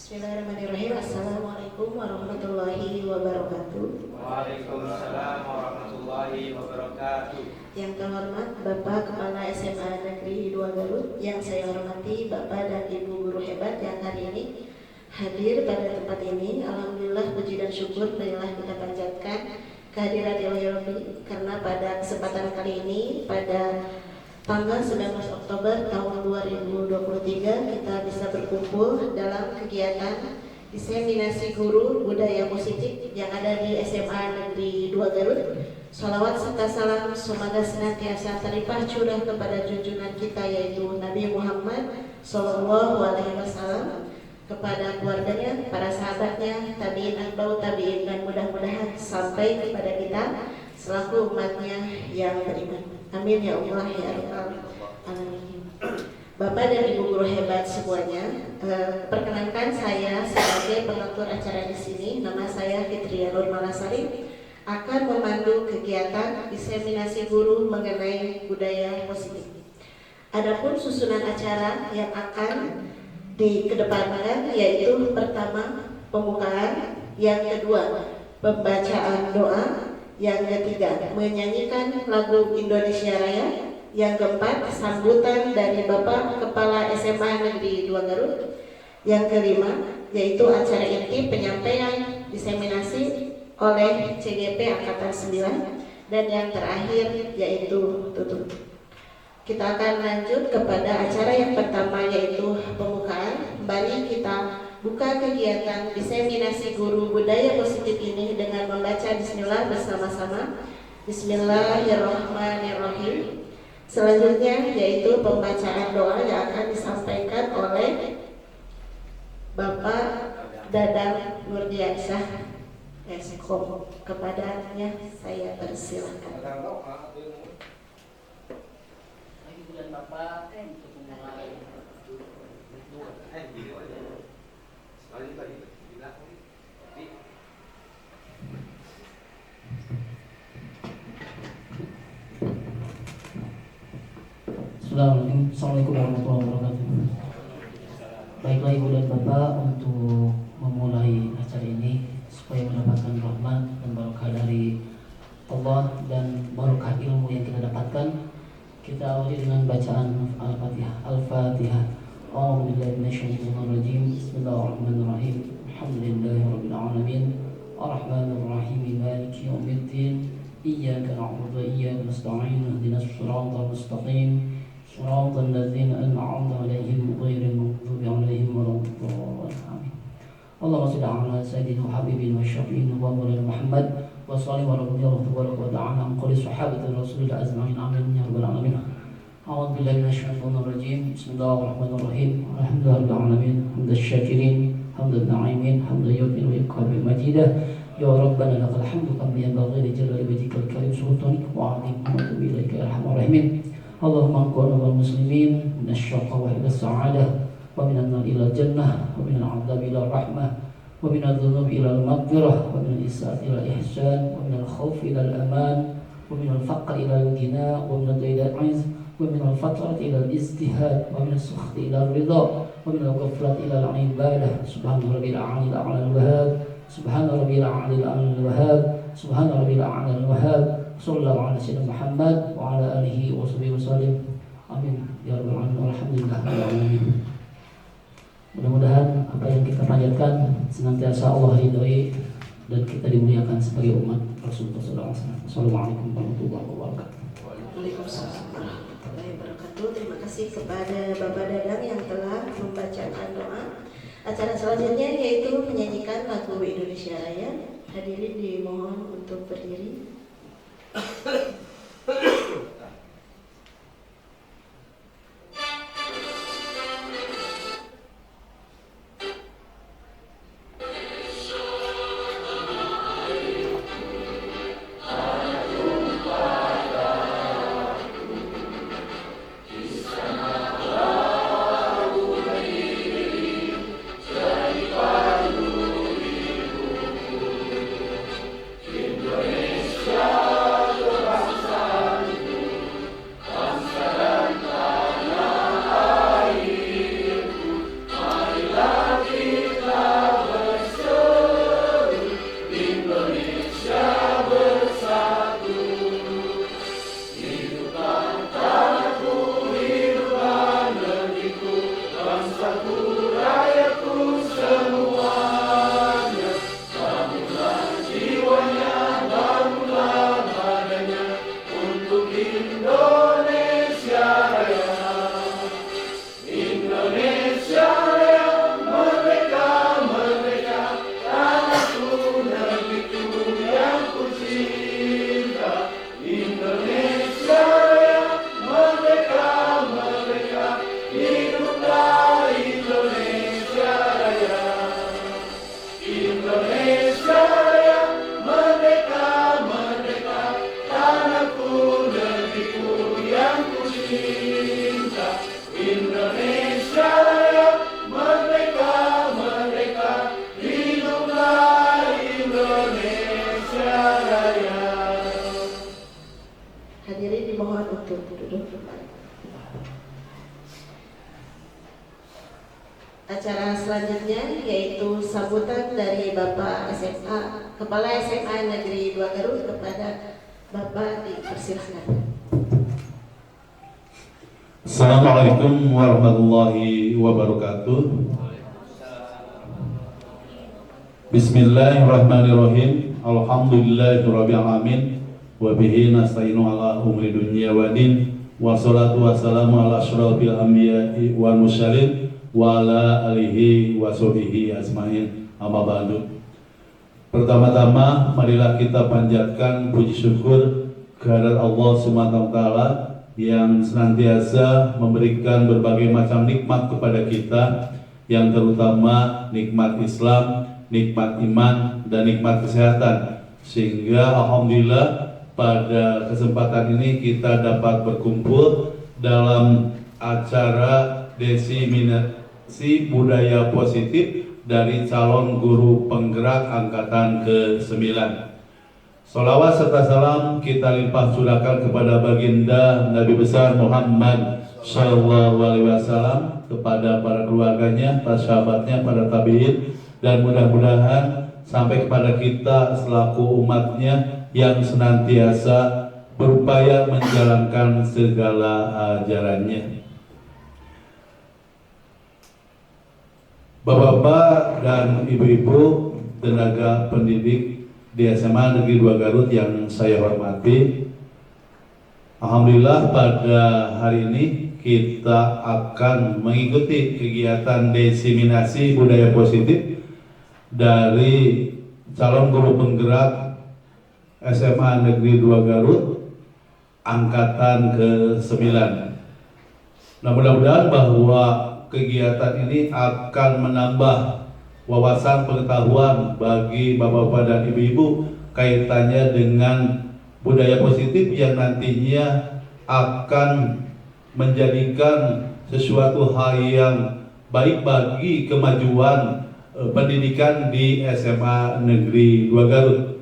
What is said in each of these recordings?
Bismillahirrahmanirrahim. Assalamualaikum warahmatullahi wabarakatuh. Waalaikumsalam warahmatullahi wabarakatuh. Yang terhormat Bapak Kepala SMA Negeri 2 Garut, yang saya hormati Bapak dan Ibu guru hebat yang hari ini hadir pada tempat ini. Alhamdulillah, puji dan syukur marilah kita panjatkan kehadirat Ilahi Rabbi, karena pada kesempatan kali ini pada tanggal 19 Oktober tahun 2023 kita bisa berkumpul dalam kegiatan diseminasi guru budaya positif yang ada di SMA Negeri 2 Garut. Salawat serta salam semoga senantiasa terlimpah curah kepada junjungan kita, yaitu Nabi Muhammad Sallallahu Alaihi Wasallam, kepada keluarganya, para sahabatnya, tabiin, atba'ut tabiin, dan mudah-mudahan sampai kepada kita selaku umatnya yang beriman. Amin ya Allah ya Rabbal Alamin. Bapak dan Ibu guru hebat semuanya, perkenankan saya sebagai pengatur acara di sini. Nama saya Fitria Nur Malasari, akan memandu kegiatan diseminasi guru mengenai budaya positif. Adapun susunan acara yang akan dikedepankan yaitu pertama pembukaan, yang kedua pembacaan doa, yang ketiga menyanyikan lagu Indonesia Raya, yang keempat sambutan dari Bapak Kepala SMA Negeri 2 Garut, yang kelima yaitu acara inti penyampaian diseminasi oleh CGP Angkatan 9, dan yang terakhir yaitu tutup. Kita akan lanjut kepada acara yang pertama yaitu pembukaan. Kembali kita buka kegiatan diseminasi guru budaya positif ini dengan membaca bismillah bersama-sama. Bismillahirrahmanirrahim. Selanjutnya yaitu pembacaan doa yang akan disampaikan oleh Bapak Dadang Nurdiansyah Eskom. Kepadanya saya persilakan. Dan Bapak untuk memulai Assalamualaikum warahmatullahi wabarakatuh. Baiklah Ibu dan Bapak, untuk memulai acara ini supaya mendapatkan rahmat dan barokah dari Allah dan barokah ilmu yang kita dapatkan, kita awali dengan bacaan Al-Fatihah. Al-Fatihah. A'udzubillahi minasyaitonir rajim. Bismillahirrahmanirrahim. Alhamdulillahirabbil alamin. Arrahmanirrahim. Maliki yaumiddin. Iyyaka na'budu wa iyyaka nasta'in. Ihdinas siratal mustaqim. Siratal ladzina an'amta 'alaihim ghairil maghdubi 'alaihim waladdallin. Allahumma shalli 'ala sayyidina habibina wa syafi'ina wa maulana Muhammad wa sallim wa radhiyallahu ta'ala an qawli sahabati Rasulillah ajma'in. Amin ya rabbal alamin. A'udzu billahi minasyaitonir rajim. Bismillahirrahmanirrahim. Alhamdulillahirabbil alamin. Hamdal syakirin, hamdal na'imin, hamdal yawmin wa iqabil majidah. Ya rabbana lakal hamdu kama yanbaghi li jalali wajhikal karim sultanik wa 'azimi hurmati ilaika ya arhamar rahimin. Allahumma anqurna wal muslimin minasyaqwa ila sa'adah wa minan nar ila jannah wa minal 'adzabi ila rahmah wa minadh dhunubi ila al-maghfirah wa minal isa'ati ila ihsan wa minal khawfi ila al-aman wa minal faqri ila al-ghina wa minal dayyi ila al-'izz wa minal fatrati ila al-ijtihad wa minas sukhti ila al-ridha wa minal ghaflati ila al-ibadah. Subhana rabbil a'la al-wahhab, subhana rabbil a'la al-wahhab, subhana rabbil a'la al-wahhab. Sallallahu ala sayyidina Muhammad wa ala alihi wa sahbihi wasallim. Amin ya rabbal alamin. Alhamdulillah rabbil alamin. Mudah-mudahan apa yang kita panjatkan senantiasa Allah ridhoi dan kita dimuliakan sebagai umat Rasulullah SAW. Assalamualaikum warahmatullahi wabarakatuh. Waalaikumsalam warahmatullahi wabarakatuh. Terima kasih kepada Bapak Dadang yang telah membacakan doa. Acara selanjutnya yaitu menyanyikan lagu Indonesia Raya. Hadirin dimohon untuk berdiri. Indonesia, duduk. Acara selanjutnya yaitu sambutan dari Bapak SMA, Kepala SMA Negeri 2 Garut kepada Bapak, dipersilahkan. Assalamualaikum warahmatullahi wabarakatuh. Bismillahirrahmanirrahim. Alhamdulillahirabbil alamin. Wa bihi nasta'inu ala umuri dunya wa din. Wassalatu wassalamu ala asyrofil anbiya'i wal mursalin wa ala alihi wa sahbihi ajmain. Amma ba'du. Pertama-tama marilah kita panjatkan puji syukur kehadirat Allah Subhanahu wa taala yang senantiasa memberikan berbagai macam nikmat kepada kita, yang terutama nikmat Islam, nikmat iman, dan nikmat kesehatan. Sehingga alhamdulillah pada kesempatan ini kita dapat berkumpul dalam acara diseminasi budaya positif dari calon guru penggerak angkatan ke-9. Sholawat serta salam kita limpah curahkan kepada baginda Nabi besar Muhammad Sallallahu Alaihi Wasallam, kepada para keluarganya, para sahabatnya, para tabiin, dan mudah-mudahan sampai kepada kita selaku umatnya yang senantiasa berupaya menjalankan segala ajarannya. Bapak-bapak dan ibu-ibu tenaga pendidik di SMA Negeri 2 Garut yang saya hormati, alhamdulillah pada hari ini kita akan mengikuti kegiatan diseminasi budaya positif dari calon guru penggerak SMA Negeri 2 Garut angkatan ke-9. Nah, mudah-mudahan bahwa kegiatan ini akan menambah wawasan pengetahuan bagi bapak-bapak dan ibu-ibu kaitannya dengan budaya positif yang nantinya akan menjadikan sesuatu hal yang baik bagi kemajuan pendidikan di SMA Negeri 2 Garut.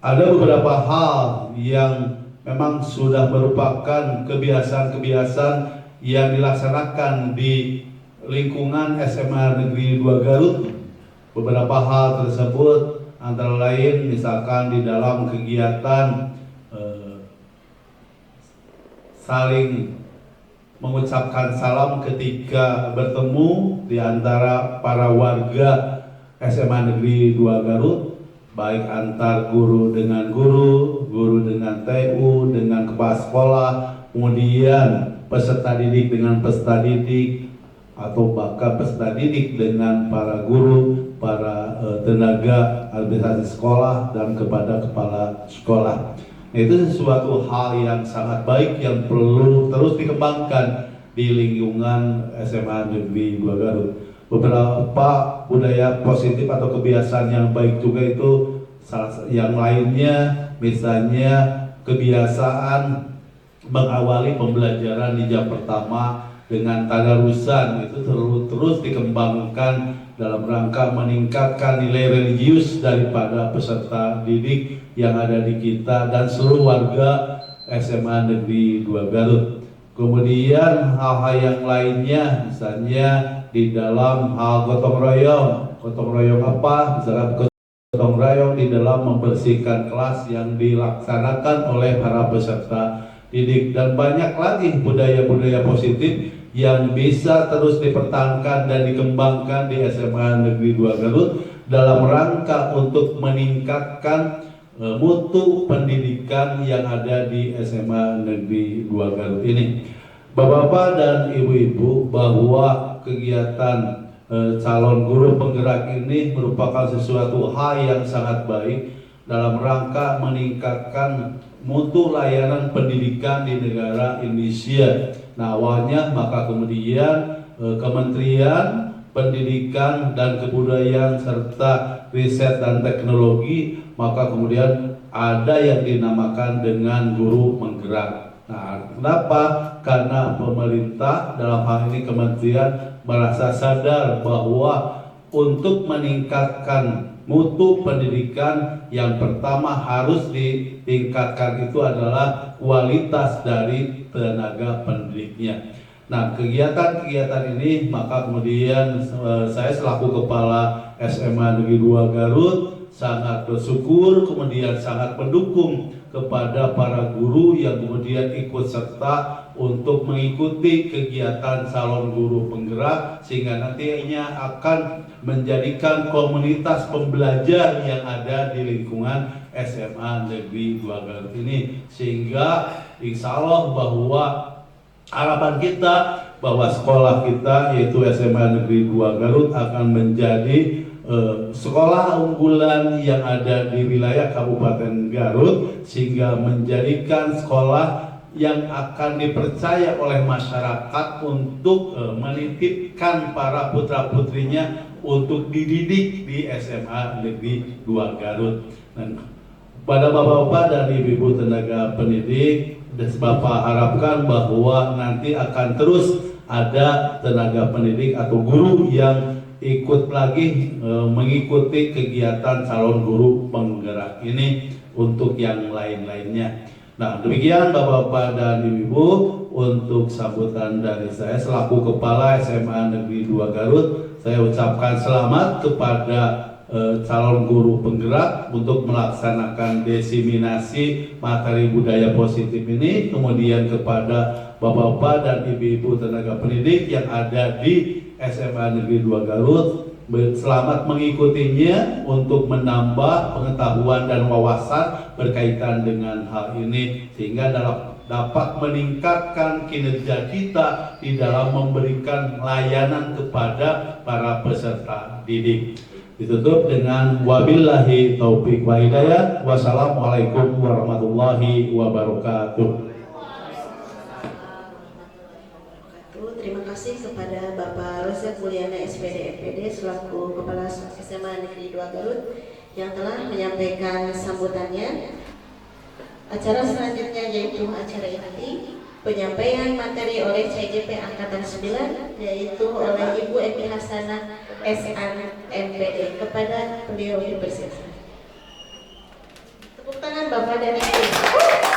Ada beberapa hal yang memang sudah merupakan kebiasaan-kebiasaan yang dilaksanakan di lingkungan SMA Negeri 2 Garut. Beberapa hal tersebut antara lain misalkan di dalam kegiatan saling mengucapkan salam ketika bertemu di antara para warga SMA Negeri 2 Garut, baik antar guru dengan guru, guru dengan TU, dengan kepala sekolah, kemudian peserta didik dengan peserta didik, atau bahkan peserta didik dengan para guru, para tenaga administrasi sekolah, dan kepada kepala sekolah. Itu sesuatu hal yang sangat baik yang perlu terus dikembangkan di lingkungan SMA Negeri 2 Garut. Beberapa budaya positif atau kebiasaan yang baik juga itu yang lainnya, misalnya kebiasaan mengawali pembelajaran di jam pertama dengan tadarusan, itu terus dikembangkan dalam rangka meningkatkan nilai religius daripada peserta didik yang ada di kita dan seluruh warga SMA Negeri 2 Garut. Kemudian hal-hal yang lainnya, misalnya di dalam hal gotong royong apa? Misalkan gotong royong di dalam membersihkan kelas yang dilaksanakan oleh para peserta didik, dan banyak lagi budaya-budaya positif yang bisa terus dipertahankan dan dikembangkan di SMA Negeri 2 Garut dalam rangka untuk meningkatkan mutu pendidikan yang ada di SMA Negeri 2 Garut ini. Bapak-bapak dan ibu-ibu, bahwa kegiatan calon guru penggerak ini merupakan sesuatu hal yang sangat baik dalam rangka meningkatkan mutu layanan pendidikan di negara Indonesia. Nah, awalnya maka kemudian Kementerian Pendidikan dan Kebudayaan serta Riset dan Teknologi, maka kemudian ada yang dinamakan dengan guru penggerak. Nah, kenapa? Karena pemerintah dalam hal ini kementerian merasa sadar bahwa untuk meningkatkan mutu pendidikan yang pertama harus ditingkatkan itu adalah kualitas dari tenaga pendidiknya. Nah, kegiatan-kegiatan ini maka kemudian saya selaku Kepala SMA Negeri 2 Garut sangat bersyukur, kemudian sangat mendukung kepada para guru yang kemudian ikut serta untuk mengikuti kegiatan salon guru penggerak, sehingga nantinya akan menjadikan komunitas pembelajar yang ada di lingkungan SMA Negeri 2 Garut ini, sehingga insya Allah bahwa harapan kita bahwa sekolah kita yaitu SMA Negeri 2 Garut akan menjadi sekolah unggulan yang ada di wilayah Kabupaten Garut, sehingga menjadikan sekolah yang akan dipercaya oleh masyarakat untuk menitipkan para putra-putrinya untuk dididik di SMA Negeri 2 Garut. Dan pada bapak-bapak dan ibu-ibu tenaga pendidik, Bapak harapkan bahwa nanti akan terus ada tenaga pendidik atau guru yang ikut lagi mengikuti kegiatan calon guru penggerak ini untuk yang lain-lainnya. Nah, demikian Bapak-bapak dan Ibu-ibu untuk sambutan dari saya selaku Kepala SMA Negeri 2 Garut. Saya ucapkan selamat kepada calon guru penggerak untuk melaksanakan diseminasi materi budaya positif ini, kemudian kepada Bapak-bapak dan Ibu-ibu tenaga pendidik yang ada di SMA Negeri 2 Garut, selamat mengikutinya untuk menambah pengetahuan dan wawasan berkaitan dengan hal ini, sehingga dapat meningkatkan kinerja kita di dalam memberikan layanan kepada para peserta didik. Ditutup dengan wabillahi taufik wa hidayah. Wassalamualaikum warahmatullahi wabarakatuh. Terima kasih kepada Bapak Rozak Mulyana SPD MPD selaku Kepala SMA Negeri 2 Garut yang telah menyampaikan sambutannya. Acara selanjutnya yaitu acara inti penyampaian materi oleh CGP Angkatan 9 yaitu oleh Ibu Emi Hasanah SN MPD. Kepada beliau dipersilakan. Tepuk tangan Bapak dan Ibu.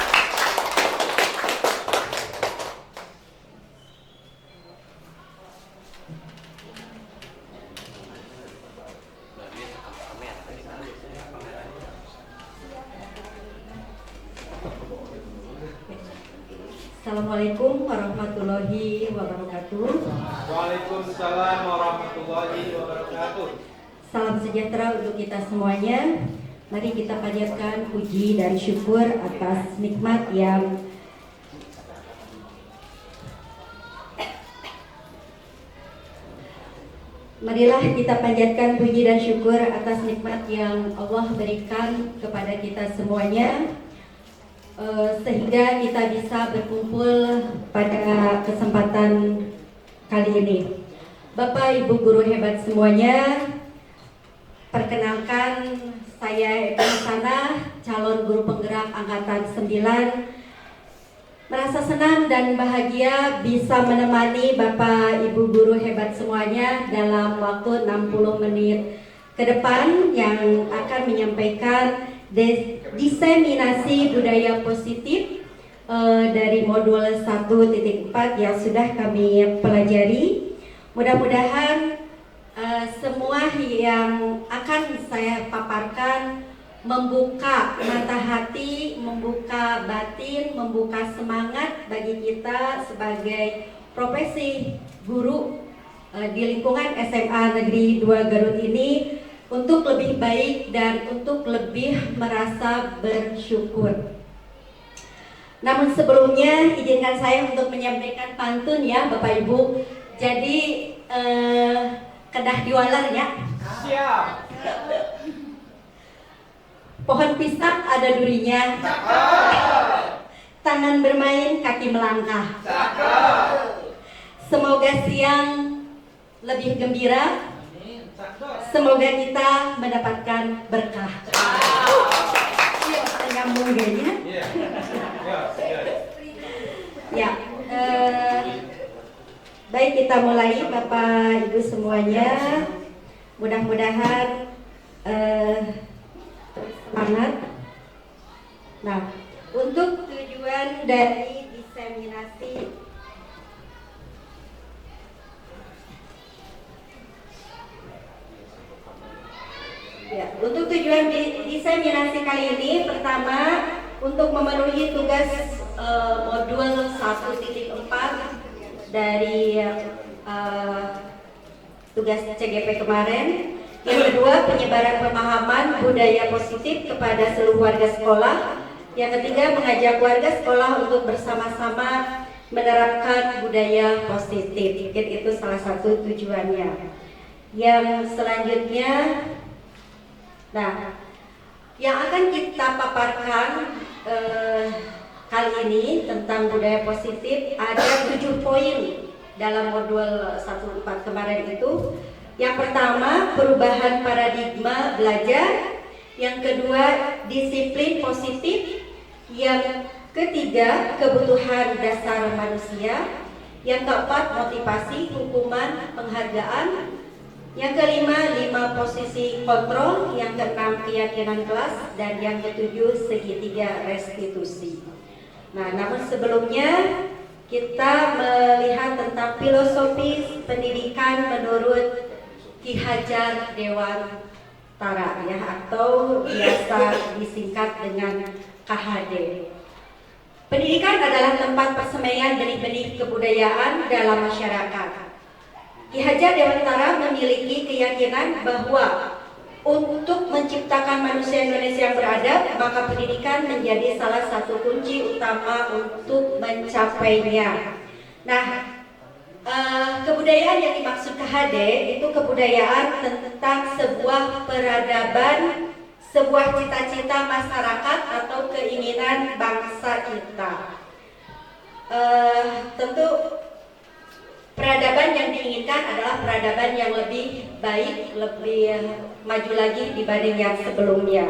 Assalamualaikum warahmatullahi wabarakatuh. Waalaikumsalam warahmatullahi wabarakatuh. Salam sejahtera untuk kita semuanya. Mari kita panjatkan puji dan syukur atas nikmat yang Marilah kita panjatkan puji dan syukur atas nikmat yang Allah berikan kepada kita semuanya, sehingga kita bisa berkumpul pada kesempatan kali ini. Bapak Ibu guru hebat semuanya, perkenalkan saya Emi Hasanah, calon guru penggerak Angkatan 9. Merasa senang dan bahagia bisa menemani Bapak Ibu guru hebat semuanya dalam waktu 60 menit ke depan yang akan menyampaikan diseminasi budaya positif dari modul 1.4 yang sudah kami pelajari. Mudah-mudahan semua yang akan saya paparkan membuka mata hati, membuka batin, membuka semangat bagi kita sebagai profesi guru di lingkungan SMA Negeri 2 Garut ini untuk lebih baik dan untuk lebih merasa bersyukur. Namun sebelumnya izinkan saya untuk menyampaikan pantun ya Bapak Ibu. Jadi kedah diwalar ya. Siap. Pohon pisang ada durinya. Tangan bermain, kaki melangkah. Semoga siang lebih gembira. Semoga kita mendapatkan berkah. Nyambung kayaknya. Ya, baik kita mulai Bapak Ibu semuanya. Mudah-mudahan semangat. Nah, untuk tujuan dari diseminasi. Ya, untuk tujuan diseminasi kali ini, pertama untuk memenuhi tugas modul 1.4 dari tugas CGP kemarin. Yang kedua, penyebaran pemahaman budaya positif kepada seluruh warga sekolah. Yang ketiga, mengajak warga sekolah untuk bersama-sama menerapkan budaya positif. Mungkin itu salah satu tujuannya. Yang selanjutnya, nah, yang akan kita paparkan kali ini tentang budaya positif ada 7 poin dalam modul 1.4 kemarin itu. Yang pertama, perubahan paradigma belajar. Yang kedua, disiplin positif. Yang ketiga, kebutuhan dasar manusia. Yang keempat, motivasi, hukuman, penghargaan. Yang kelima, 5 posisi kontrol. Yang keenam, keyakinan kelas. Dan yang ketujuh, segitiga restitusi. Nah, namun sebelumnya kita melihat tentang filosofi pendidikan menurut Ki Hajar Dewantara, ya, atau biasa disingkat dengan KHD. Pendidikan adalah tempat persemaian benih-benih kebudayaan dalam masyarakat. Ki Hajar Dewantara memiliki keyakinan bahwa untuk menciptakan manusia Indonesia yang beradab, maka pendidikan menjadi salah satu kunci utama untuk mencapainya. Nah, kebudayaan yang dimaksud KHD itu kebudayaan tentang sebuah peradaban, sebuah cita-cita masyarakat atau keinginan bangsa kita. Tentu peradaban yang diinginkan adalah peradaban yang lebih baik, lebih maju lagi dibanding yang sebelumnya.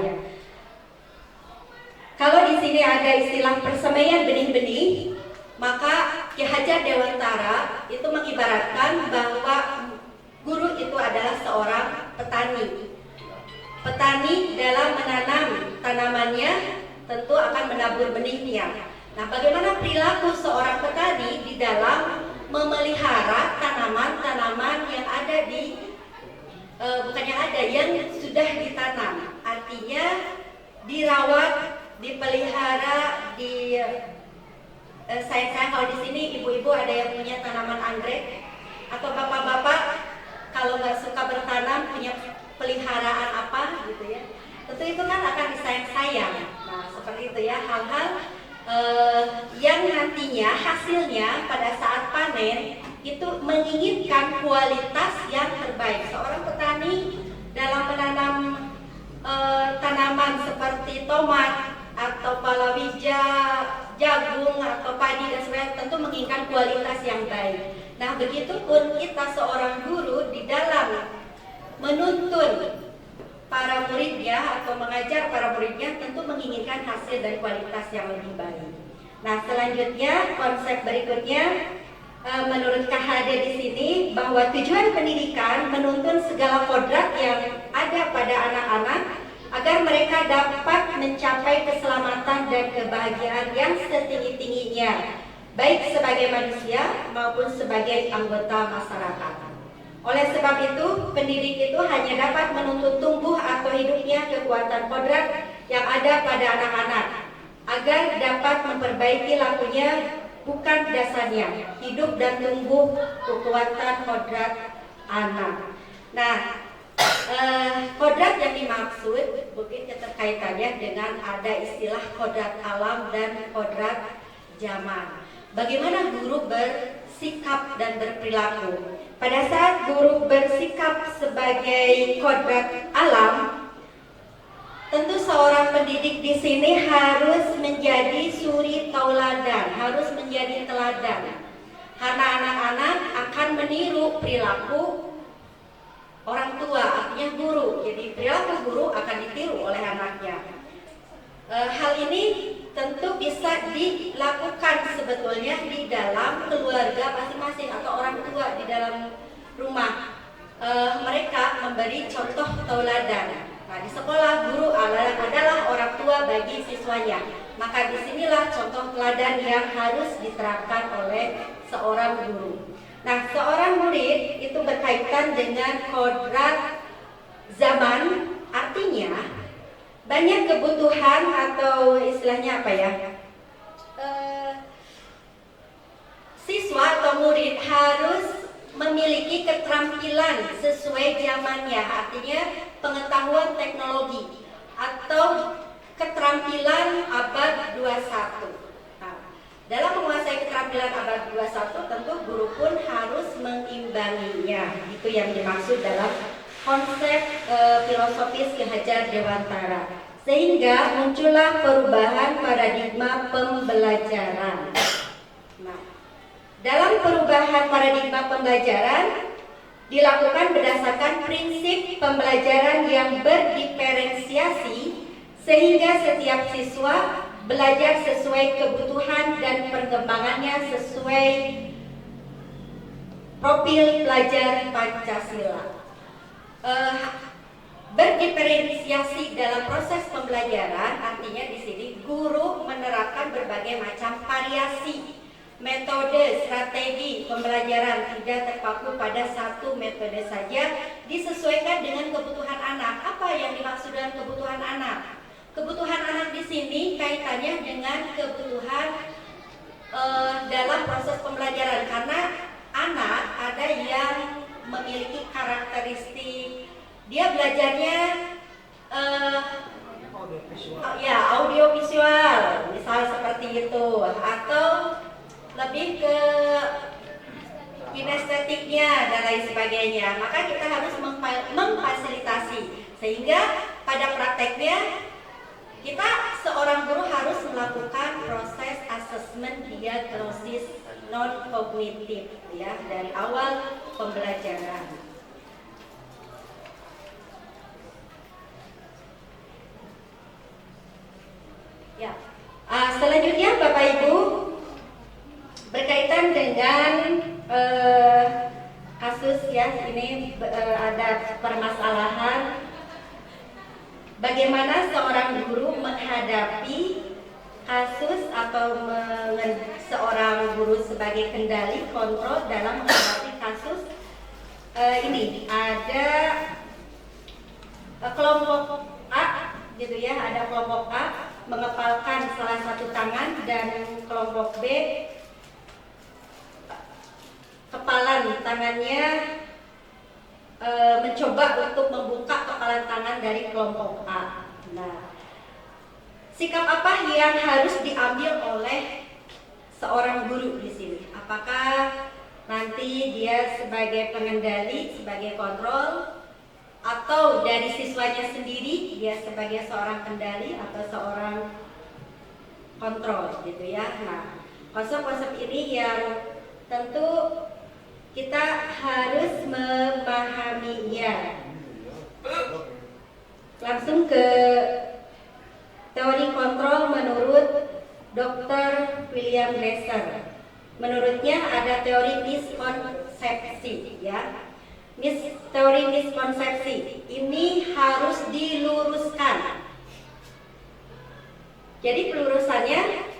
Kalau di sini ada istilah persemaian benih-benih, maka Ki Hajar Dewantara itu mengibaratkan bahwa guru itu adalah seorang petani. Petani dalam menanam tanamannya tentu akan menabur benihnya. Nah, bagaimana perilaku seorang petani di dalam memelihara tanaman-tanaman yang ada di yang sudah ditanam, artinya dirawat, dipelihara, sayang-sayang. Kalau di sini ibu-ibu ada yang punya tanaman anggrek, atau bapak-bapak kalau nggak suka bertanam punya peliharaan apa gitu ya, tentu itu kan akan disayang-sayang. Nah, seperti itu ya, hal-hal yang nantinya hasilnya pada saat panen itu menginginkan kualitas yang terbaik. Seorang petani dalam menanam tanaman seperti tomat atau palawija, jagung atau padi dan sebagainya tentu menginginkan kualitas yang baik. Nah, begitupun kita seorang guru di dalam menuntun para muridnya atau mengajar para muridnya tentu menginginkan hasil dan kualitas yang lebih baik. Nah, selanjutnya konsep berikutnya menurut KHD di sini bahwa tujuan pendidikan menuntun segala kodrat yang ada pada anak-anak agar mereka dapat mencapai keselamatan dan kebahagiaan yang setinggi-tingginya, baik sebagai manusia maupun sebagai anggota masyarakat. Oleh sebab itu, pendidik itu hanya dapat menuntun tumbuh atau hidupnya kekuatan kodrat yang ada pada anak-anak agar dapat memperbaiki lakunya, bukan dasarnya, hidup dan tumbuh kekuatan kodrat anak. Nah, kodrat yang dimaksud mungkin keterkaitannya dengan ada istilah kodrat alam dan kodrat zaman. Bagaimana guru bersikap dan berperilaku? Pada saat guru bersikap sebagai kodrat alam, tentu seorang pendidik di sini harus menjadi suri tauladan, harus menjadi teladan. Karena anak-anak akan meniru perilaku orang tua, artinya guru. Jadi perilaku guru akan ditiru oleh anaknya. Hal ini tentu bisa dilakukan sebetulnya di dalam keluarga masing-masing atau orang tua di dalam rumah. Mereka memberi contoh tauladan. Nah, di sekolah guru adalah orang tua bagi siswanya. Maka disinilah contoh teladan yang harus diterapkan oleh seorang guru. Nah, seorang murid itu berkaitan dengan kodrat zaman, artinya banyak kebutuhan atau istilahnya apa ya? Siswa atau murid harus memiliki keterampilan sesuai zamannya, artinya pengetahuan teknologi atau keterampilan abad 21. Nah, dalam menguasai keterampilan abad 21 tentu guru pun harus mengimbanginya. Itu yang dimaksud dalam konsep filosofis Ki Hajar Dewantara. Sehingga muncullah perubahan paradigma pembelajaran. Nah, dalam perubahan paradigma pembelajaran dilakukan berdasarkan prinsip pembelajaran yang berdiferensiasi sehingga setiap siswa belajar sesuai kebutuhan dan perkembangannya sesuai profil pelajar Pancasila. Berdiferensiasi dalam proses pembelajaran artinya di sini guru menerapkan berbagai macam variasi metode, strategi pembelajaran, tidak terpaku pada satu metode saja, disesuaikan dengan kebutuhan anak. Apa yang dimaksud dengan kebutuhan anak? Kebutuhan anak di sini kaitannya dengan kebutuhan dalam proses pembelajaran, karena anak ada yang memiliki karakteristik dia belajarnya audio visual, misal seperti itu, atau lebih ke kinestetiknya dan lain sebagainya. Maka kita harus memfasilitasi sehingga pada prakteknya kita seorang guru harus melakukan proses asesmen diagnosis non kognitif ya dari awal pembelajaran. Ya, selanjutnya Bapak Ibu berkaitan dengan kasus ya ini ada permasalahan bagaimana seorang guru menghadapi kasus atau seorang guru sebagai kendali kontrol dalam menghadapi kasus ini ada kelompok A gitu ya, ada kelompok A mengepalkan salah satu tangan dan kelompok B kepalan tangannya mencoba untuk membuka kepalan tangan dari kelompok A. Nah, sikap apa yang harus diambil oleh seorang guru di sini? Apakah nanti dia sebagai pengendali, sebagai kontrol, atau dari siswanya sendiri dia sebagai seorang kendali atau seorang kontrol gitu ya. Nah, konsep-konsep ini yang tentu kita harus memahaminya. Langsung ke teori kontrol menurut Dr. William Glasser. Menurutnya ada teori miskonsepsi ya. Teori miskonsepsi ini harus diluruskan. Jadi pelurusannya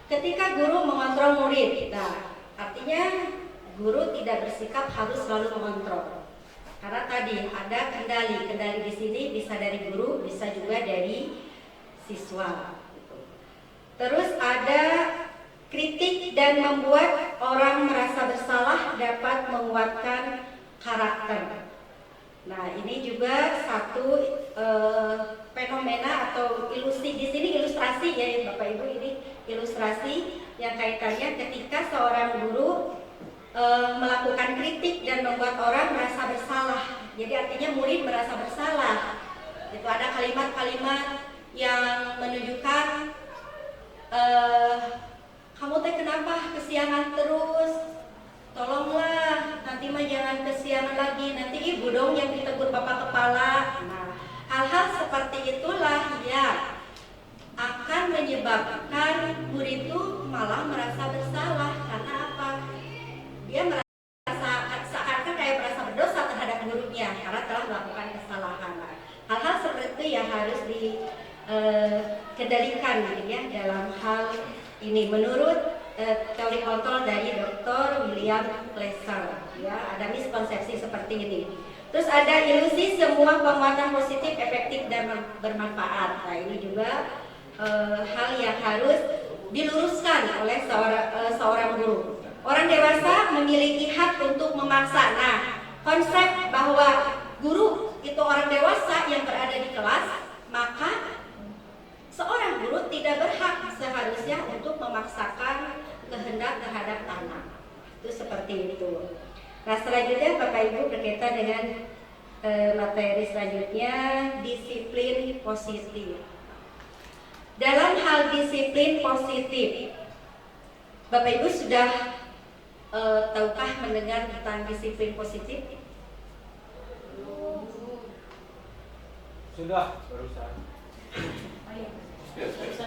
ketika guru mengontrol murid, nah artinya guru tidak bersikap harus selalu mengontrol. Karena tadi ada kendali di sini bisa dari guru, bisa juga dari siswa. Terus ada kritik dan membuat orang merasa bersalah dapat menguatkan karakter. Nah, ini juga satu fenomena atau ilusi di sini ilustrasi ya Bapak Ibu, ini ilustrasi yang kaitannya ketika seorang guru melakukan kritik dan membuat orang merasa bersalah. Jadi artinya murid merasa bersalah. Itu ada kalimat-kalimat yang menunjukkan kamu teh kenapa kesiangan terus? Tolonglah, nanti mah jangan kesiangan lagi. Nanti ibu dong yang ditegur bapak kepala. Nah, hal-hal seperti itulah yang akan menyebabkan murid itu malah merasa bersalah. Karena apa? Dia merasa seakan-akan kayak merasa berdosa terhadap gurunya karena telah melakukan kesalahan. Hal-hal seperti itu yang harus kendalikan gitu ya dalam hal ini menurut teori kontrol dari Dr. William Glasser ya, ada miskonsepsi seperti ini. Terus ada ilusi semua penguatan positif efektif dan bermanfaat. Nah ini juga hal yang harus diluruskan oleh seorang guru. Orang dewasa memiliki hak untuk memaksa. Nah, konsep bahwa guru itu orang dewasa yang berada di kelas, maka seorang guru tidak berhak seharusnya untuk memaksakan kehendak terhadap anak. Itu seperti itu. Nah, selanjutnya Bapak Ibu berkaitan dengan materi selanjutnya, disiplin positif. Dalam hal disiplin positif, Bapak Ibu sudah tahukah mendengar tentang disiplin positif? Sudah barusan.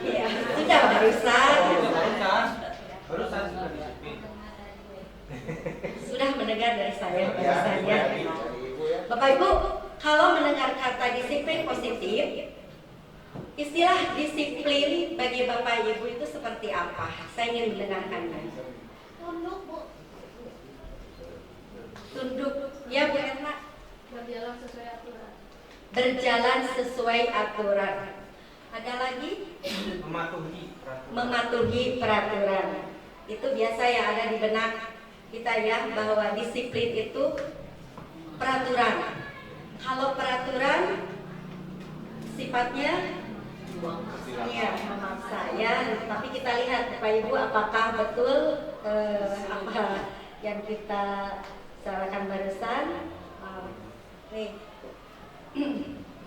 Iya, sudah barusan. Barusan sudah disiplin. Sudah mendengar dari saya barusan ya. Bapak Ibu, kalau mendengar kata disiplin positif, istilah disiplin bagi Bapak Ibu itu seperti apa? Saya ingin mendengarkannya. Tunduk, Bu. Tunduk, ya Bu Erna. Berjalan sesuai aturan. Berjalan sesuai aturan. Ada lagi? Mematuhi peraturan. Itu biasa yang ada di benak kita ya, bahwa disiplin itu peraturan. Kalau peraturan sifatnya ya memaksa ya, tapi kita lihat Bapak Ibu apakah betul apa yang kita bicarakan barusan. Nih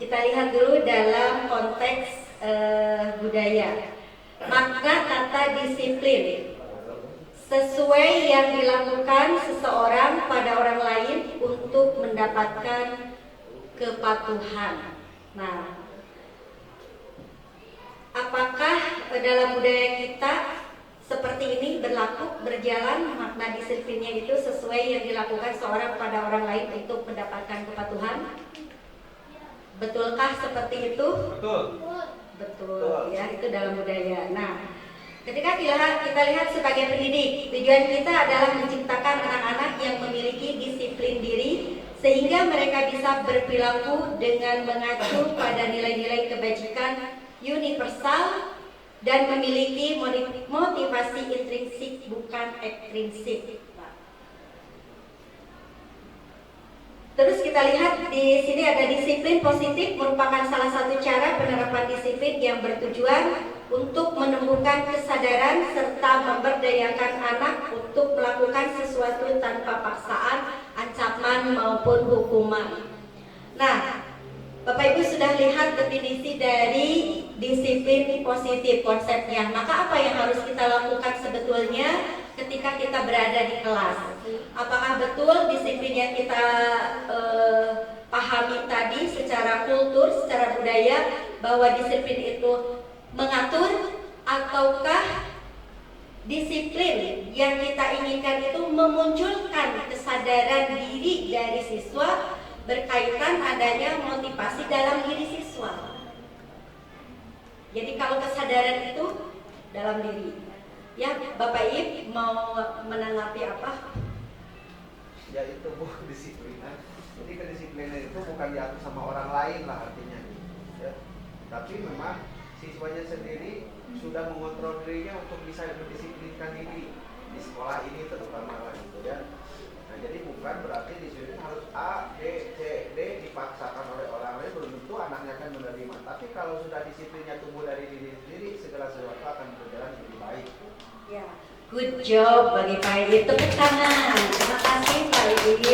kita lihat dulu dalam konteks budaya. Makna kata disiplin sesuai yang dilakukan seseorang pada orang lain untuk mendapatkan kepatuhan. Nah, apakah dalam budaya kita seperti ini berlaku, berjalan makna disiplinnya itu sesuai yang dilakukan seorang pada orang lain untuk mendapatkan kepatuhan? Betulkah seperti itu? Betul. Betul, ya itu dalam budaya. Nah, ketika kita lihat sebagai pendidik, tujuan kita adalah menciptakan anak-anak yang memiliki disiplin diri sehingga mereka bisa berperilaku dengan mengacu pada nilai-nilai kebajikan universal dan memiliki motivasi intrinsik bukan ekstrinsik. Terus kita lihat di sini ada disiplin positif merupakan salah satu cara penerapan disiplin yang bertujuan untuk menumbuhkan kesadaran serta memberdayakan anak untuk melakukan sesuatu tanpa paksaan, ancaman maupun hukuman. Nah, Bapak Ibu sudah lihat definisi dari disiplin positif konsepnya. Maka apa yang harus kita lakukan sebetulnya ketika kita berada di kelas? Apakah betul disiplin yang kita pahami tadi secara kultur, secara budaya, bahwa disiplin itu mengatur, ataukah disiplin yang kita inginkan itu memunculkan kesadaran diri dari siswa berkaitan adanya motivasi dalam diri siswa. Jadi kalau kesadaran itu dalam diri, ya Bapak Ib mau menanggapi apa? Ya itu Bu, disiplinan. Jadi kedisiplinan itu bukan diatur sama orang lain lah artinya, ya. Tapi memang siswanya sendiri sudah mengontrol dirinya untuk bisa mendisiplinkan diri di sekolah ini terutama lah gitu ya. Nah jadi bukan berarti disiplin harus A, B, C, D dipaksakan oleh orang lain, belum tentu anaknya akan menerima. Tapi kalau sudah disiplinnya tumbuh dari diri sendiri, segala sesuatu akan berjalan lebih baik. Ya, good job bagi Pak Ib. Tepuk tangan. Terima kasih Pak Ib.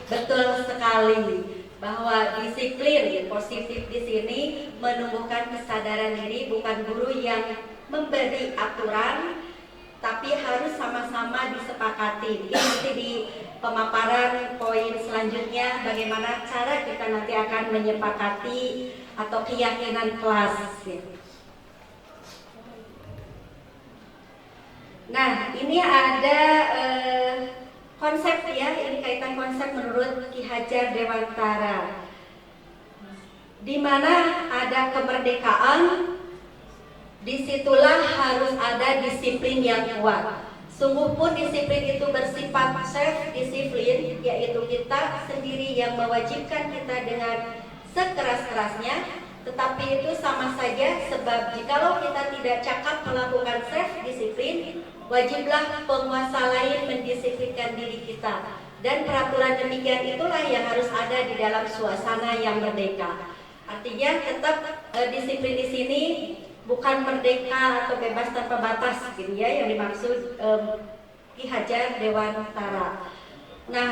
Betul sekali bahwa disiplin positif di sini menumbuhkan kesadaran diri, bukan guru yang memberi aturan, tapi harus sama-sama disepakati. Jadi nanti di pemaparan poin selanjutnya bagaimana cara kita nanti akan menyepakati atau keyakinan kelas. Nah, ini ada konsep ya, ini kaitan konsep menurut Ki Hajar Dewantara. di mana ada kemerdekaan, disitulah harus ada disiplin yang kuat. Sungguh pun disiplin itu bersifat self-disiplin, yaitu kita sendiri yang mewajibkan kita dengan sekeras-kerasnya. Tetapi itu sama saja, sebab jikalau kita tidak cakap melakukan self-disiplin, wajiblah penguasa lain mendisiplinkan diri kita. Dan peraturan demikian itulah yang harus ada di dalam suasana yang merdeka. Artinya tetap disiplin di sini bukan merdeka atau bebas tanpa batas gitu ya, yang dimaksud Ki Hajar Dewantara. Nah,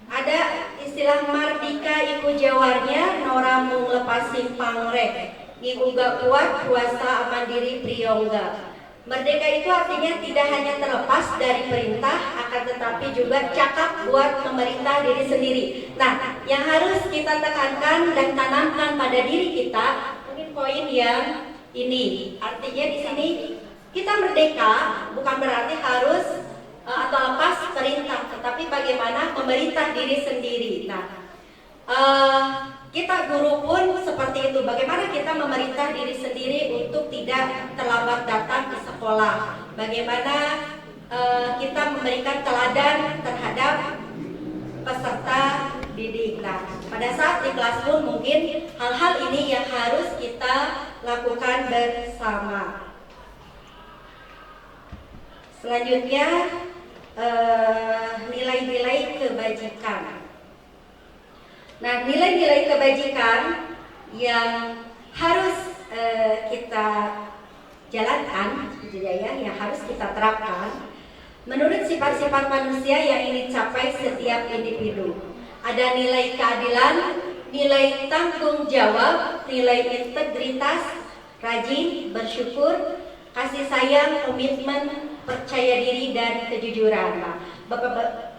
ada istilah mardika iku jawarnya noramung lepas simpang rek uga kuat puasa mandiri priyongga. Merdeka itu artinya tidak hanya terlepas dari perintah, akan tetapi juga cakap buat memerintah diri sendiri. Nah, yang harus kita tekankan dan tanamkan pada diri kita, mungkin poin yang ini. Artinya di sini kita merdeka bukan berarti harus atau lepas perintah, tetapi bagaimana memerintah diri sendiri. Nah, kita guru pun seperti itu. Bagaimana kita memerintah diri sendiri untuk tidak terlambat datang ke sekolah. Bagaimana kita memberikan teladan terhadap peserta didik. Nah, pada saat di kelas pun mungkin hal-hal ini yang harus kita lakukan bersama. Selanjutnya, nilai-nilai kebajikan. Nah, nilai-nilai kebajikan yang harus kita jalankan, gitu ya, yang harus kita terapkan menurut sifat-sifat manusia yang ingin dicapai setiap individu. Ada nilai keadilan, nilai tanggung jawab, nilai integritas, rajin, bersyukur, kasih sayang, komitmen, percaya diri, dan kejujuran. Nah,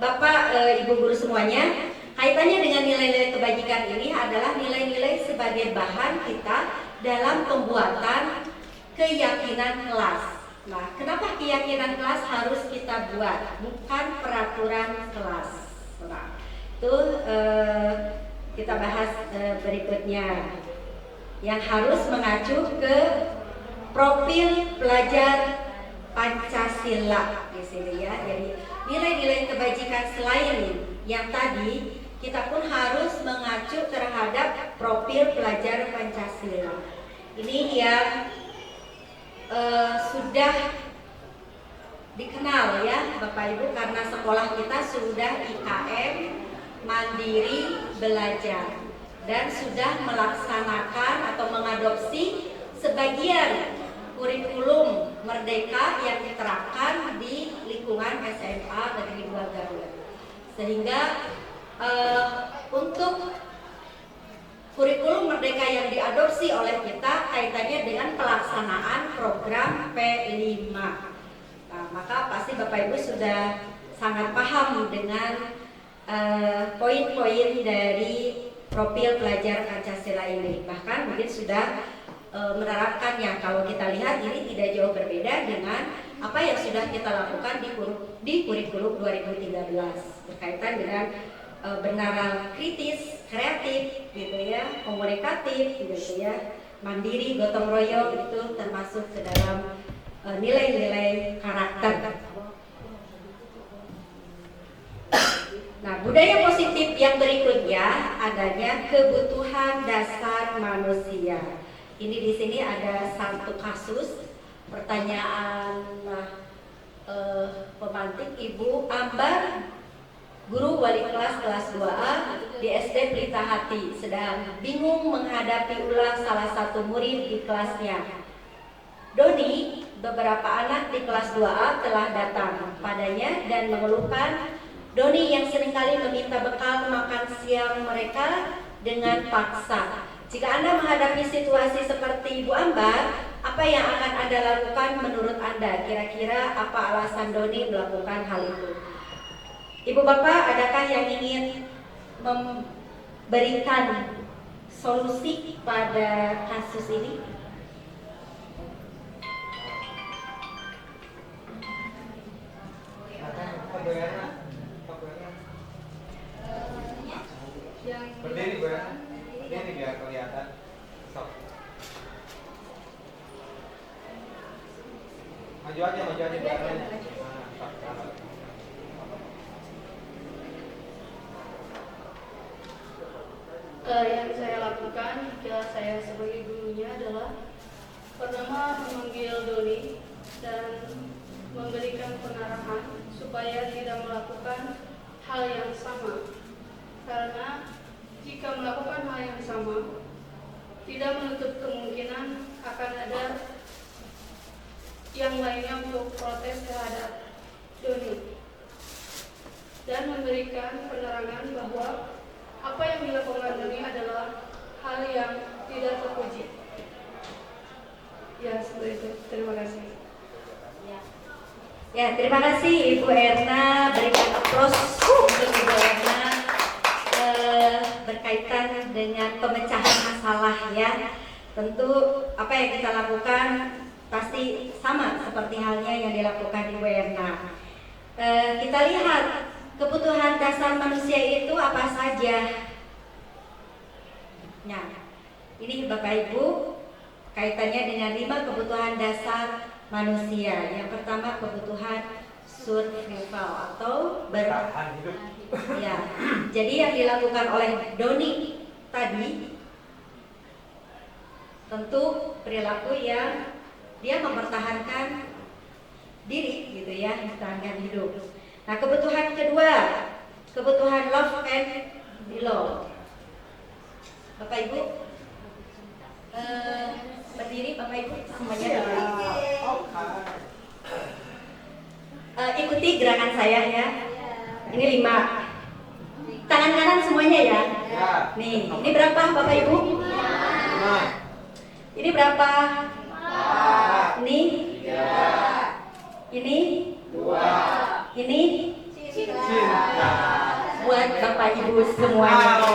Bapak, Ibu guru semuanya, kaitannya dengan nilai-nilai kebajikan ini adalah nilai-nilai sebagai bahan kita dalam pembuatan keyakinan kelas. Nah, kenapa keyakinan kelas harus kita buat, bukan peraturan kelas? Nah, itu kita bahas berikutnya, yang harus mengacu ke profil pelajar Pancasila di sini ya. Jadi nilai-nilai kebajikan selain yang tadi, kita pun harus mengacu terhadap profil pelajar Pancasila. Ini yang sudah dikenal ya Bapak Ibu, karena sekolah kita sudah IKM mandiri belajar dan sudah melaksanakan atau mengadopsi sebagian kurikulum merdeka yang diterapkan di lingkungan SMA Negeri 2 Garut. Sehingga untuk kurikulum merdeka yang diadopsi oleh kita kaitannya dengan pelaksanaan program P5. Nah, maka pasti Bapak Ibu sudah sangat paham dengan poin-poin dari profil pelajar Pancasila ini. Bahkan mungkin sudah menerapkannya. Kalau kita lihat ini tidak jauh berbeda dengan apa yang sudah kita lakukan di kurikulum 2013 berkaitan dengan benaran kritis, kreatif, gitu ya, komunikatif, gitu ya, mandiri, gotong royong, itu termasuk ke dalam nilai-nilai karakter. Nah, budaya positif yang berikutnya adanya kebutuhan dasar manusia. Ini di sini ada satu kasus pertanyaan pemantik Ibu Ambar, guru wali kelas 2A di SD Pelita Hati, sedang bingung menghadapi ulang salah satu murid di kelasnya. Doni, beberapa anak di kelas 2A telah datang padanya dan mengeluhkan Doni yang seringkali meminta bekal makan siang mereka dengan paksa. Jika Anda menghadapi situasi seperti Ibu Ambar, apa yang akan Anda lakukan menurut Anda? Kira-kira apa alasan Doni melakukan hal itu? Ibu Bapak, adakah yang ingin memberikan solusi pada kasus ini? Berdiri, Bu ya. Berdiri biar Stop. Maju aja biar keren. Nah, stop. Yang saya lakukan jika saya sebagai gurunya adalah pertama memanggil Doni dan memberikan pengarahan supaya tidak melakukan hal yang sama. Karena jika melakukan hal yang sama, tidak menutup kemungkinan akan ada yang lainnya untuk protes terhadap Doni dan memberikan penerangan bahwa apa yang dilakukan Doni adalah hal yang tidak terpuji. Ya, seperti itu. Terima kasih. Ya, terima kasih Ibu Erna, berikan aplaus untuk Ibu Erna berkaitan dengan pemecahan masalah ya. Tentu apa yang kita lakukan pasti sama seperti halnya yang dilakukan Ibu Erna. Kita lihat kebutuhan dasar manusia itu apa saja. Nah, ini Bapak Ibu kaitannya dengan 5 kebutuhan dasar manusia. Yang pertama kebutuhan survival atau Bertahan hidup. ya. Jadi yang dilakukan oleh Doni tadi tentu perilaku yang dia mempertahankan diri gitu ya, mempertahankan hidup. Nah, kebutuhan kedua, kebutuhan love and belong. Bapak Ibu berdiri, Bapak Ibu semuanya berdiri. Ikuti gerakan saya ya. Ini 5. Tangan kanan semuanya ya. Nih, ini berapa Bapak Ibu? 5. Ini berapa? Ini? Ini? 2. Ini? Cinta. Buat Bapak Ibu semuanya.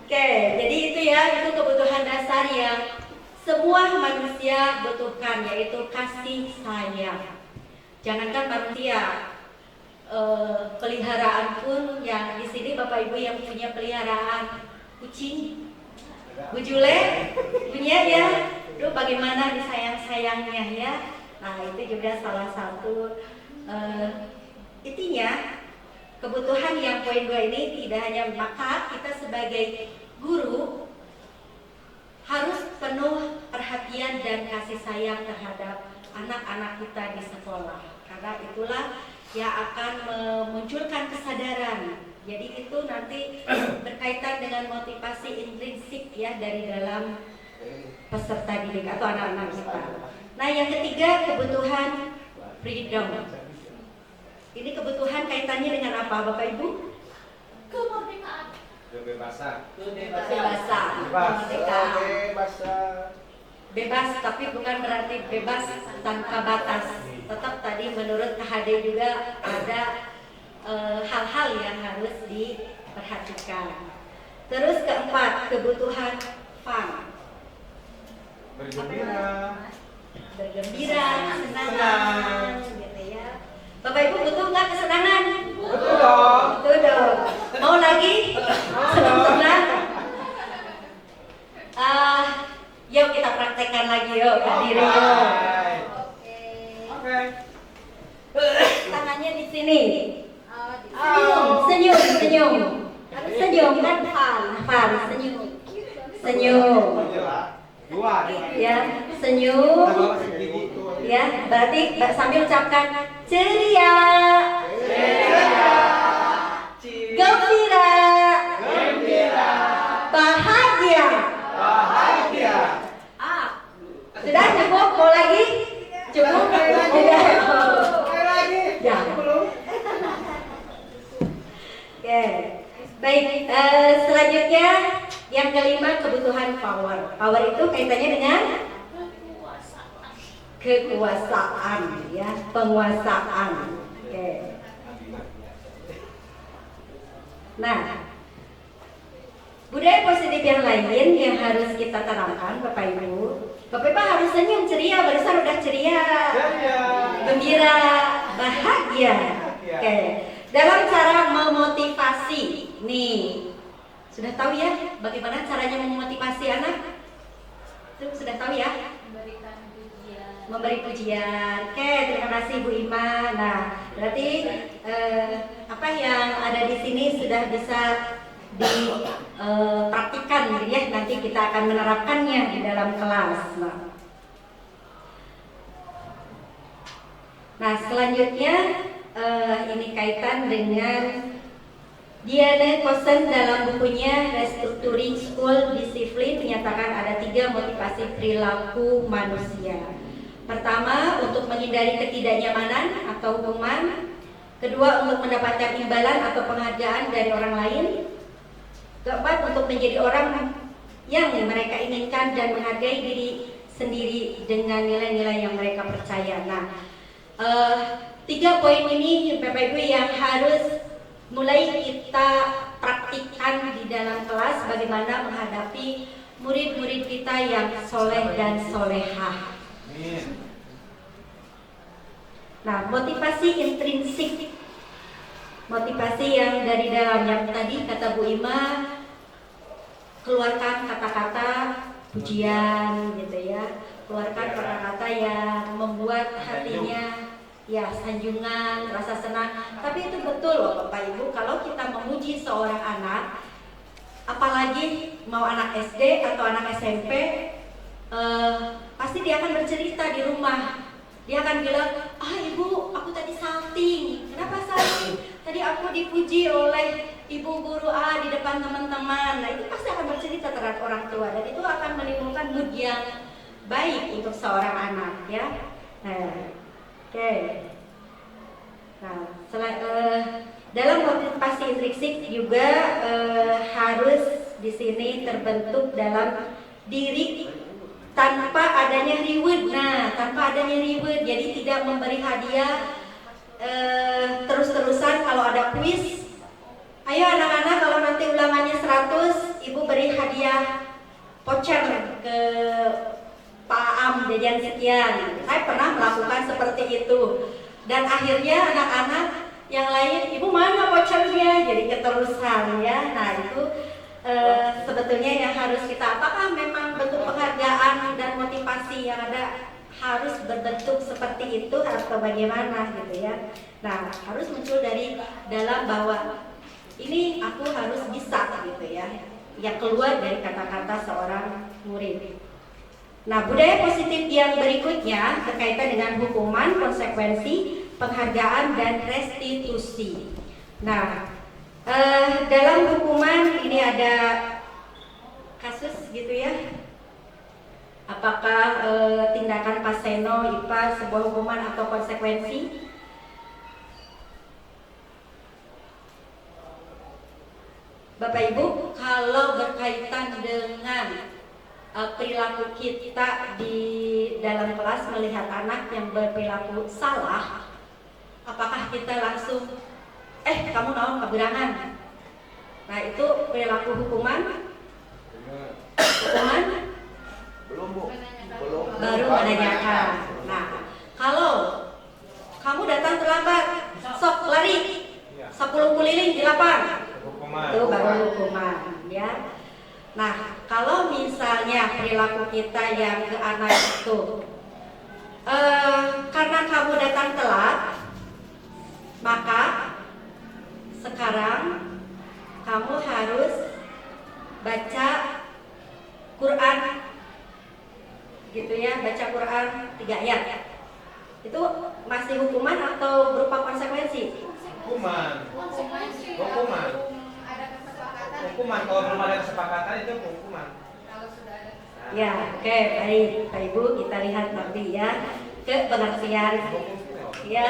Oke, jadi itu ya, itu kebutuhan dasar yang semua manusia butuhkan, yaitu kasih sayang. Jangankan manusia, peliharaan pun yang di sini Bapak Ibu yang punya peliharaan kucing, bujule, punya ya, Duh, bagaimana disayang-sayangnya ya. Nah, itu juga salah satu intinya. Kebutuhan yang poin 2 ini tidak hanya maka kita sebagai guru harus penuh perhatian dan kasih sayang terhadap anak-anak kita di sekolah, karena itulah yang akan memunculkan kesadaran. Jadi itu nanti berkaitan dengan motivasi intrinsik ya dari dalam peserta didik atau anak-anak kita. Nah, yang ketiga kebutuhan freedom. Ini kebutuhan kaitannya dengan apa Bapak Ibu? Kemerdekaan. Kebebasan. Kemerdekaan. Bebas, tapi bukan berarti bebas tanpa batas. Tetap tadi menurut KHD juga ada hal-hal yang harus diperhatikan. Terus keempat, kebutuhan fun. Bergembira, senang, gitu ya. Bapak Ibu butuh nggak kesenangan? Betul dong. Betul dong. Mau lagi? Senang-senang? Yuk kita praktekkan lagi yuk, berdiri yuk. Oke. Tangannya di sini. Senyum. Senyum kan fun, senyum. Dua. Ya, senyum. Ya, berarti sambil ucapkan ceria, gembira, bahagia. Sudah cukup? Mau lagi? Cukup? Tidak. Ya. Oke. Baik. Selanjutnya yang kelima kebutuhan power. Power itu kaitannya dengan kekuasaan, ya, penguasaan. Oke. Nah, budaya positif yang lain yang harus kita tanamkan, Bapak Ibu. Bapak Ibu harus senyum ceria, barusan udah ceria, gembira, bahagia. Iya. Oke. Dalam cara memotivasi, nih sudah tahu ya bagaimana caranya memotivasi anak? Itu sudah tahu ya? Memberi pujian. Oke, terima kasih Bu Ima. Nah, berarti apa yang ada di sini sudah bisa dipraktikkan gitu ya. Nanti kita akan menerapkannya di dalam kelas. Nah, selanjutnya ini kaitan dengan Diana Kosen dalam bukunya Restructuring School Discipline menyatakan ada 3 motivasi perilaku manusia. Pertama, untuk menghindari ketidaknyamanan atau hukuman. Kedua, untuk mendapatkan imbalan atau penghargaan dari orang lain. Keempat, untuk menjadi orang yang mereka inginkan dan menghargai diri sendiri dengan nilai-nilai yang mereka percaya. Nah, 3 poin ini Bapak Ibu yang harus mulai kita praktikkan di dalam kelas bagaimana menghadapi murid-murid kita yang soleh dan solehah. Nah, motivasi intrinsik, motivasi yang dari dalam yang tadi kata Bu Ima, keluarkan kata-kata pujian gitu ya, keluarkan kata-kata yang membuat hatinya ya sanjungan, rasa senang. Tapi itu betul loh Bapak Ibu, kalau kita memuji seorang anak, apalagi mau anak SD atau anak SMP, pasti dia akan bercerita di rumah. Dia akan bilang, ibu, aku tadi salting. Kenapa salting? Tadi aku dipuji oleh ibu guru di depan teman-teman. Nah, itu pasti akan bercerita terhadap orang tua, dan itu akan menimbulkan mood yang baik untuk seorang anak ya. Nah, oke. Nah, dalam motivasi intrinsik juga harus di sini terbentuk dalam diri tanpa adanya reward. Nah, tanpa adanya reward, jadi tidak memberi hadiah terus-terusan. Kalau ada kuis, ayo anak-anak kalau nanti ulangannya 100, ibu beri hadiah voucher ke Pak Am jajan sekian. Saya pernah melakukan seperti itu, dan akhirnya anak-anak yang lain, ibu mana vouchernya, jadi keterusan ya. Nah, itu sebetulnya yang harus kita, apakah memang bentuk penghargaan dan motivasi yang ada harus berbentuk seperti itu atau bagaimana gitu ya. Nah, harus muncul dari dalam bahwa ini aku harus bisa gitu ya, yang keluar dari kata-kata seorang murid. Nah, budaya positif yang berikutnya berkaitan dengan hukuman, konsekuensi, penghargaan, dan restitusi. Nah, dalam hukuman ini ada kasus gitu ya. Apakah tindakan paseno IPA sebuah hukuman atau konsekuensi? Bapak Ibu, kalau berkaitan dengan perilaku kita di dalam kelas melihat anak yang berperilaku salah, apakah kita langsung kamu naon keberangan? Nah, itu perilaku hukuman? Hukuman? Belum Bu, belum. Baru menanyakan. Nah, kalau kamu datang terlambat, sok lari 10 keliling di lapang, itu baru hukuman ya. Nah, kalau misalnya perilaku kita yang ke anak itu karena kamu datang telat, maka sekarang kamu harus baca Quran gitu ya, baca Quran 3 ayat. Itu masih hukuman atau berupa konsekuensi? Hukuman. Hukuman kalau belum ada kesepakatan itu hukuman. Ya, oke, baik Pak Ibu, kita lihat nanti ya ke pengertian ya.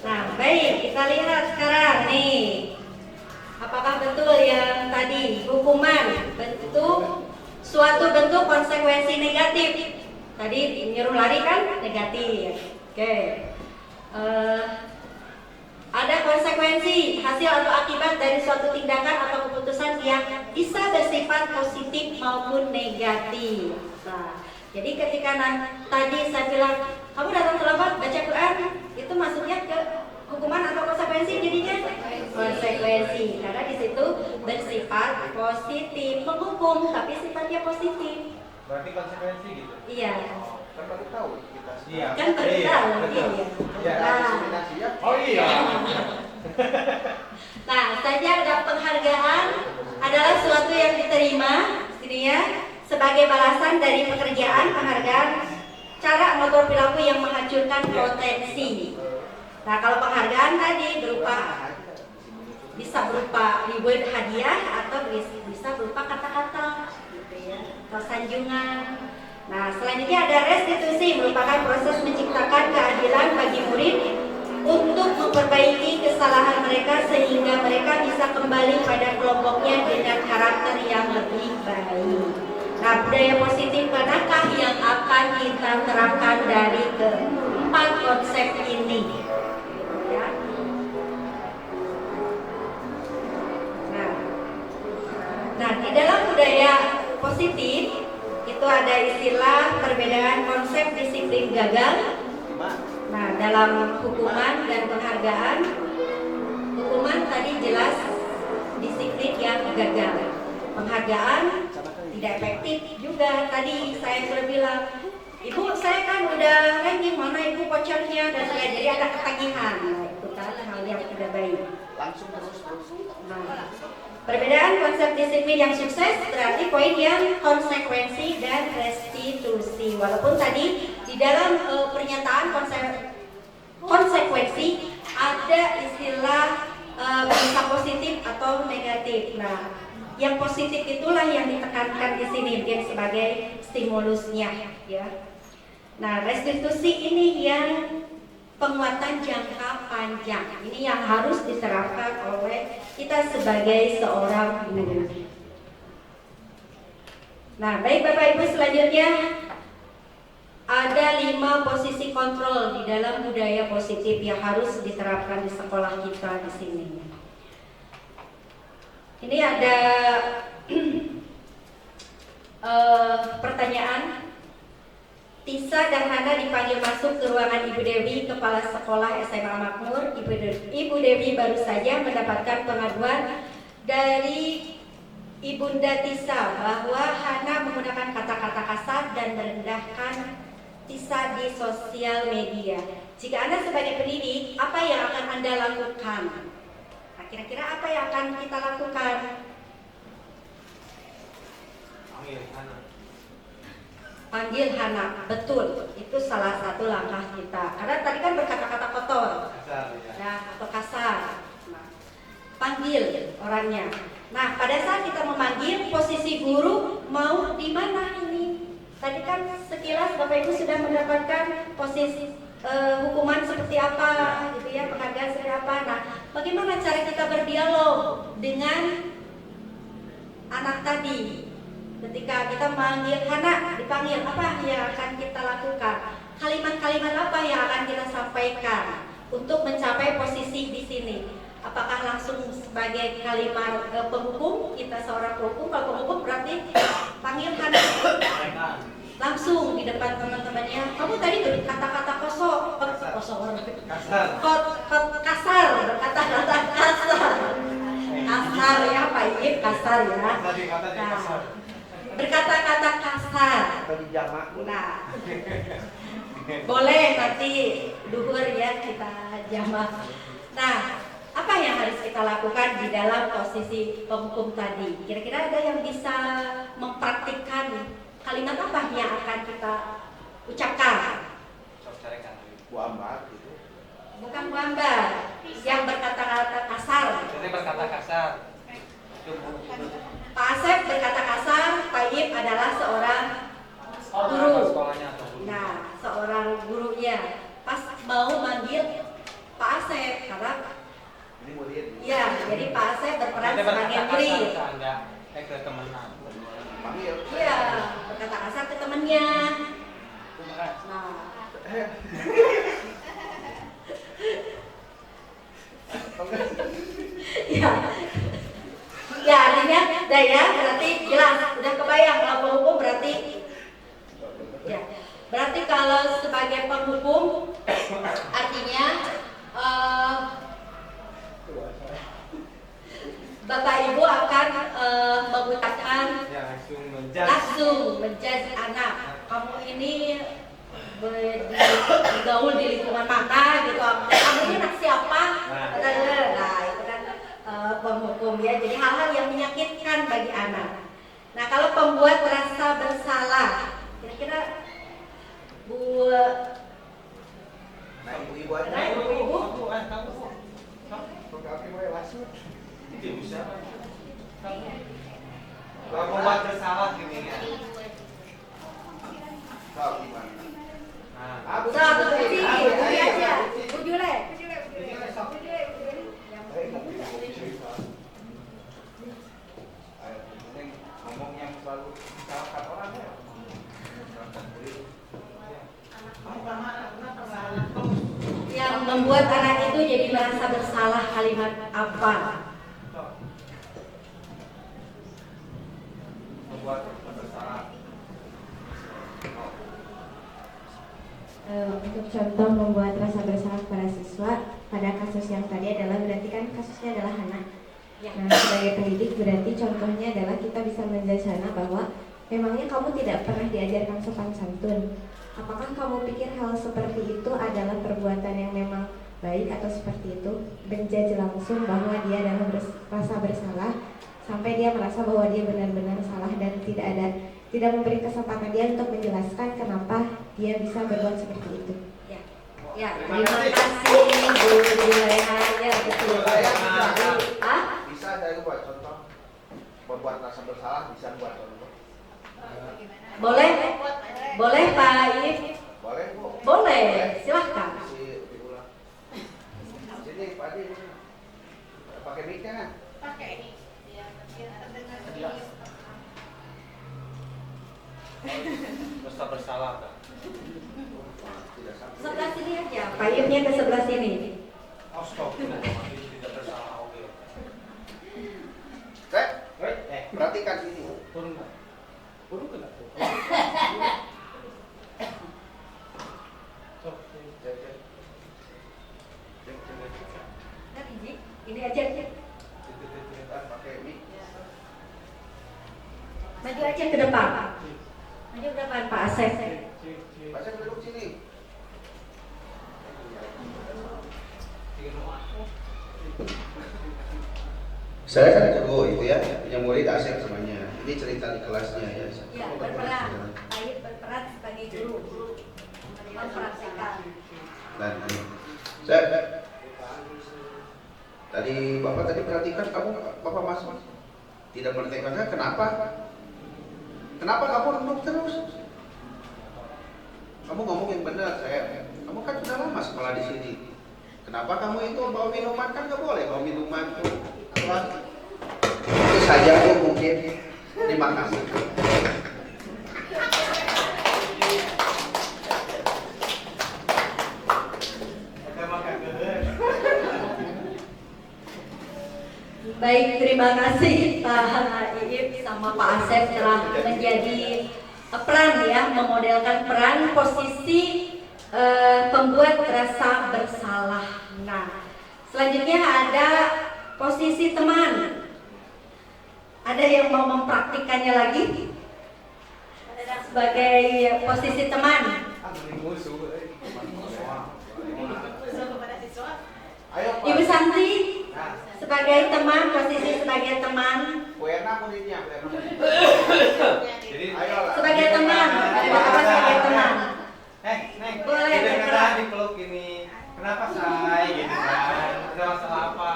Nah, baik, kita lihat sekarang nih, apakah betul yang tadi hukuman suatu bentuk konsekuensi negatif? Tadi nyuruh lari kan negatif. Oke. Ada konsekuensi hasil atau akibat dari suatu tindakan atau keputusan yang bisa bersifat positif maupun negatif. Nah, jadi ketika tadi saya bilang kamu datang terlambat baca Quran, itu maksudnya ke positif, menghukum tapi sifatnya positif. Berarti konsekuensi gitu. Iya. Kan baru tahu kita. Iya. Kan baru Iya, tahu betul. iya. Ya, Nah, diskriminasi ya. Oh iya. nah, saja dan penghargaan adalah suatu yang diterima, sini ya, sebagai balasan dari pekerjaan, penghargaan, cara motor perilaku yang menghancurkan potensi. Nah, kalau penghargaan tadi bisa berupa reward hadiah atau bisa berupa kata-kata, gitu ya, atau sanjungan. Nah, selanjutnya ada restitusi, merupakan proses menciptakan keadilan bagi murid untuk memperbaiki kesalahan mereka sehingga mereka bisa kembali pada kelompoknya dengan karakter yang lebih baik. Nah, budaya positif manakah yang akan kita terapkan dari keempat konsep ini? Ya. Nah, di dalam budaya positif itu ada istilah perbedaan konsep disiplin gagal. Nah, dalam hukuman dan penghargaan, hukuman tadi jelas disiplin yang gagal. Penghargaan tidak efektif juga. Tadi saya sudah bilang, Ibu saya kan udah ranking, mana Ibu vouchernya, dan saya jadi ada ketagihan. Nah, itu kan hal yang tidak baik. Langsung terus. Nah, perbedaan konsep disiplin yang sukses berarti poin yang konsekuensi dan restitusi. Walaupun tadi di dalam pernyataan konsekuensi ada istilah bisa positif atau negatif. Nah, yang positif itulah yang ditekankan di sini mungkin sebagai stimulusnya, ya. Nah, restitusi ini yang penguatan jangka panjang. Ini yang harus diterapkan oleh kita sebagai seorang guru. Nah, baik Bapak Ibu, selanjutnya ada 5 posisi kontrol di dalam budaya positif yang harus diterapkan di sekolah kita di sini. Ini ada pertanyaan. Tisa dan Hana dipanggil masuk ke ruangan Ibu Dewi, Kepala Sekolah SMA Makmur. Ibu Dewi baru saja mendapatkan pengaduan dari Ibunda Tisa bahwa Hana menggunakan kata-kata kasar dan merendahkan Tisa di sosial media. Jika Anda sebagai pendidik, apa yang akan Anda lakukan? Nah, kira-kira apa yang akan kita lakukan? Panggil Hana, betul, itu salah satu langkah kita. Karena tadi kan berkata-kata kotor, ya, atau kasar. Nah, panggil orangnya. Nah, pada saat kita memanggil, posisi guru mau di mana ini? Tadi kan sekilas Bapak Ibu sudah mendapatkan posisi hukuman seperti apa, gitu ya, penghargaan seperti apa. Nah, bagaimana cara kita berdialog dengan anak tadi? Ketika kita manggil Hana, dipanggil, apa yang akan kita lakukan? Kalimat-kalimat apa yang akan kita sampaikan untuk mencapai posisi di sini? Apakah langsung sebagai kalimat penghukum, kita seorang penghukum? Kalau penghukum berarti panggil Hana langsung di depan teman-temannya. Kamu tadi kata-kata kasar, berkata-kata kasar. Kasar ya, Pak Ip, kasar ya. Nah, berkata-kata kasar. Nah, boleh nanti duhur ya kita jamak. Nah, apa yang harus kita lakukan di dalam posisi penghukum tadi? Kira-kira ada yang bisa mempraktikkan kalimat apa yang akan kita ucapkan? Bu Ambar gitu. Bukan Bu Ambar, yang berkata-kata kasar. Jadi berkata kasar. Pak Asep berkata kasar, Pak Ip adalah seorang guru. Nah, seorang gurunya pas mau manggil Pak Asep karena Ini murid. ya, jadi Pak Asep berperan sebagai murid. Ke temenan. Panggil. Iya, berkata kasar ke temannya. Nah, ya. Ya, artinya daya berarti jelas, udah kebayang kalau penghukum berarti ya. Berarti kalau sebagai penghukum artinya Bapak Ibu akan Tidak usah. Kalau membuat bersalah gini ya. Tahu gimana? Nah, Satu, ini aja. Ujule. Ngomong yang selalu salahkan orang ya. Yang membuat anak itu jadi merasa bersalah kalimat apa? membuat bersalah. Untuk contoh membuat rasa bersalah para siswa pada kasus yang tadi adalah berarti kan kasusnya adalah anak. Nah, sebagai pendidik berarti contohnya adalah kita bisa menjajana bahwa memangnya kamu tidak pernah diajarkan sopan santun. Apakah kamu pikir hal seperti itu adalah perbuatan yang memang baik atau seperti itu? Menjudge langsung bahwa dia adalah rasa bersalah sampai dia merasa bahwa dia benar-benar salah dan tidak memberi kesempatan dia untuk menjelaskan kenapa dia bisa berbuat seperti itu. Ya, terima kasih Bu Juleha. Ya, betul. Bisa saya buat contoh. Membuat rasa bersalah bisa buat contoh. Boleh? Boleh Pak Iif? Boleh Bu. Boleh, silahkan. Diulang. Sini Pak Adi. Pakai mic-nya kan? Pakai ini. Ya, biar terdengar Jelas. Rasa bersalah kan? Tidak sampai. Sebelah sini aja. Pak Iifnya ke sebelah sini. Astagfirullahaladzim, tidak bersalah. Oke. Perhatikan ini. Turun nggak? Turun nggak? Ini aja. Pakai mic. Maju aja ke depan. Maju ke depan Pak Asep. Baca duduk sini. Saya kan guru itu ya, punya murid asik semuanya. Ini cerita di kelasnya ya. Ya, berperan. Pak Iif berperan sebagai guru. Mempraktikkan. Dan saya tadi Bapak tadi perhatikan kamu Bapak masuk tidak menanyakan kenapa? Kenapa kamu nunduk terus? Kamu ngomong yang benar, kamu kan sudah lama sekolah di sini. Kenapa kamu itu bawa minuman? Kan nggak boleh bawa minuman. Itu saja Bu mungkin. Terima kasih. Baik, terima kasih Pak Iif sama Pak Asep telah menjadi peran ya, memodelkan peran posisi pembuat rasa bersalah. Nah, selanjutnya ada posisi teman. Ada yang mau mempraktikannya lagi? Sebagai posisi teman. Ibu Santi sebagai teman, posisi sebagai teman. Sebagai teman, Bapak sebagai teman. Neng, Boleh, kita bergerak. dipeluk ini. Kenapa say? Gitu kan? Ada masalah apa?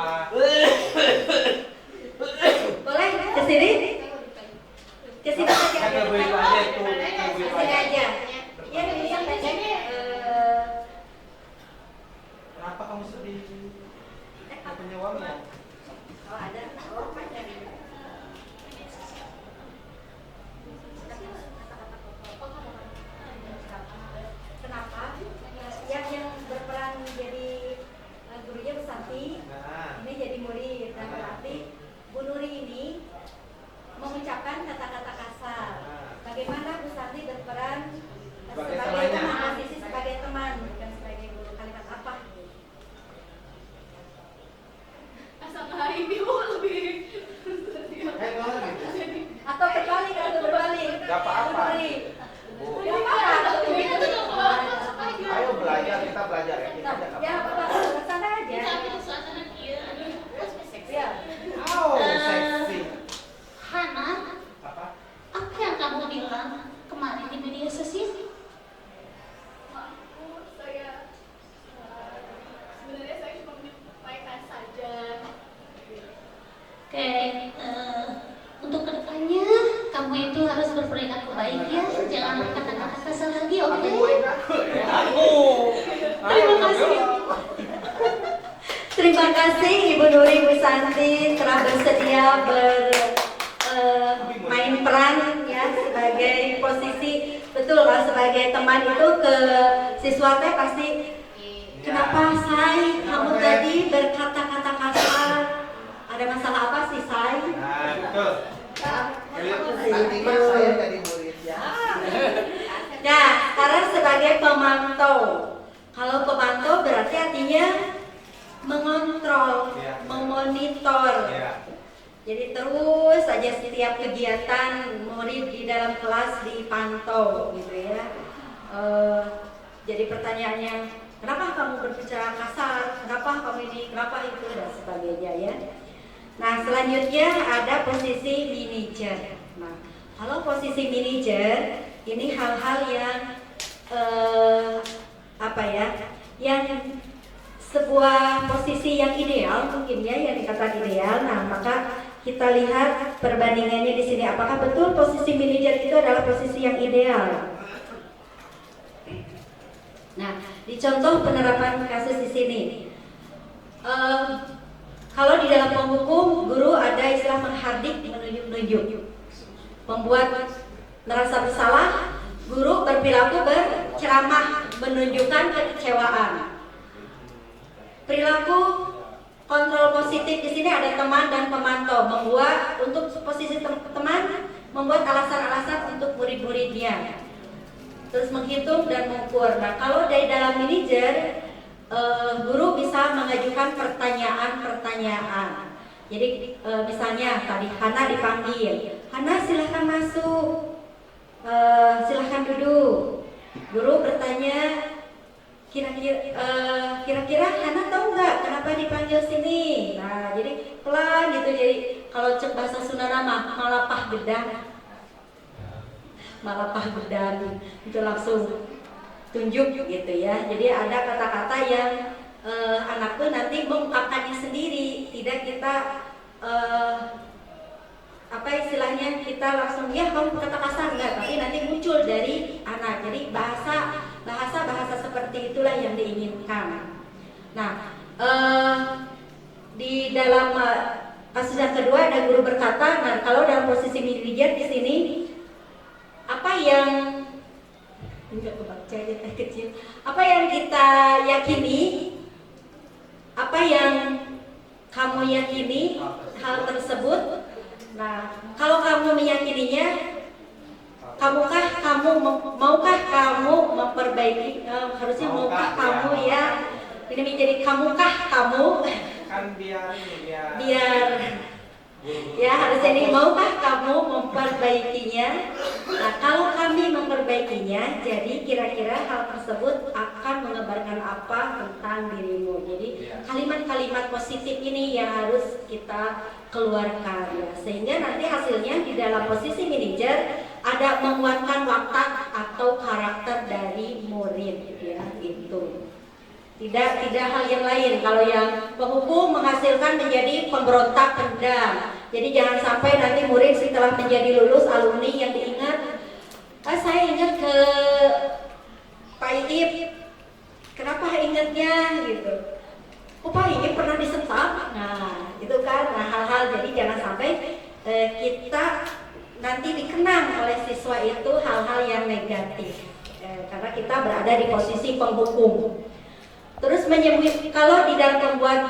Boleh ke sini? Ke sini saja. Kan ke Bu Ibu aja itu, ke Bu Ibu Ke sini aja. aja. Ya, bisa baca. Kenapa kamu sedih? Gak punya uang ya? Oh, ada. Oh, banyak. Kenapa? Yang berperan jadi gurunya Bu Santi, Nah, ini jadi murid. Dan berarti Bu Nuri ini mengucapkan kata-kata kasar. Bagaimana Bu Santi berperan Sebagai sebagai temannya. teman, posisi sebagai teman, bukan sebagai guru. Kalimat apa? Sama hari ini Bu lebih Terima kasih Ibu Nuri, Bu Santi telah bersedia main peran ya sebagai posisi, betul kalau sebagai teman itu ke siswa teh pasti kenapa Say kamu tadi berkata-kata kasar, ada masalah apa sih Say? Nah, betul. Nanti mah saya jadi murid ya. Nah, sekarang sebagai pemantau. Kalau pemantau berarti artinya mengontrol, Iya. memonitor. Iya. Jadi terus saja setiap kegiatan murid di dalam kelas dipantau gitu ya. Jadi pertanyaannya, kenapa kamu berbicara kasar? Kenapa kamu ini? Kenapa itu? Dan sebagainya ya. Nah selanjutnya ada posisi manajer. Nah kalau posisi manajer ini hal-hal yang apa ya? Yang sebuah posisi yang ideal mungkin ya, yang dikatakan ideal. Nah maka kita lihat perbandingannya di sini, apakah betul posisi manajer itu adalah posisi yang ideal. Nah, di contoh penerapan kasus di sini, kalau di dalam penghukum guru ada istilah menghardik, menunjuk-nunjuk, membuat merasa bersalah, guru berperilaku berceramah, menunjukkan kekecewaan. Perilaku kontrol positif di sini ada teman dan pemantau, membuat untuk posisi teman membuat alasan-alasan untuk murid-muridnya, terus menghitung dan mengukur. Nah kalau dari dalam manajer, guru bisa mengajukan pertanyaan-pertanyaan. Jadi misalnya tadi Hana dipanggil, Hana silahkan masuk, silahkan duduk. Guru bertanya, kira-kira Hana tahu nggak kenapa dipanggil sini? Nah jadi pelan gitu, jadi kalau cek bahasa Sunda mah malapah gedang, itu langsung tunjuk gitu ya. Jadi ada kata-kata yang anakku nanti mengungkapkannya sendiri, tidak kita apa istilahnya kita langsung ya kamu kata kasar enggak, tapi nanti muncul dari anak. Jadi bahasa seperti itulah yang diinginkan. Nah di dalam kasus yang kedua ada guru berkata, nah kalau dalam posisi manajer di sini apa yang enggak kebaca ya kecil, apa yang kita yakini, apa yang kamu yakini hal tersebut. Nah, kalau kamu meyakininya, maukah kamu memperbaiki? Harusnya maukah kamu ya? Ini menjadi kamukah kamu? Kan biar ya harusnya ini maukah kamu memperbaikinya? Nah, kalau kami memperbaikinya, jadi kira-kira hal tersebut akan mengabarkan apa tentang dirimu. Jadi kalimat-kalimat positif ini yang harus kita keluarkan ya, sehingga nanti hasilnya di dalam posisi manajer ada menguatkan watak atau karakter dari murid ya, itu tidak hal yang lain. Kalau yang penghukum menghasilkan menjadi pemberontak, pendam. Jadi jangan sampai nanti murid setelah menjadi lulus alumni yang diingat, saya ingat ke Pak Iip, kenapa ingatnya gitu? Pak Iip pernah disetak, nah itu kan, nah hal-hal. Jadi jangan sampai kita nanti dikenang oleh siswa itu hal-hal yang negatif, karena kita berada di posisi penghukum. Terus kalau di dalam membuat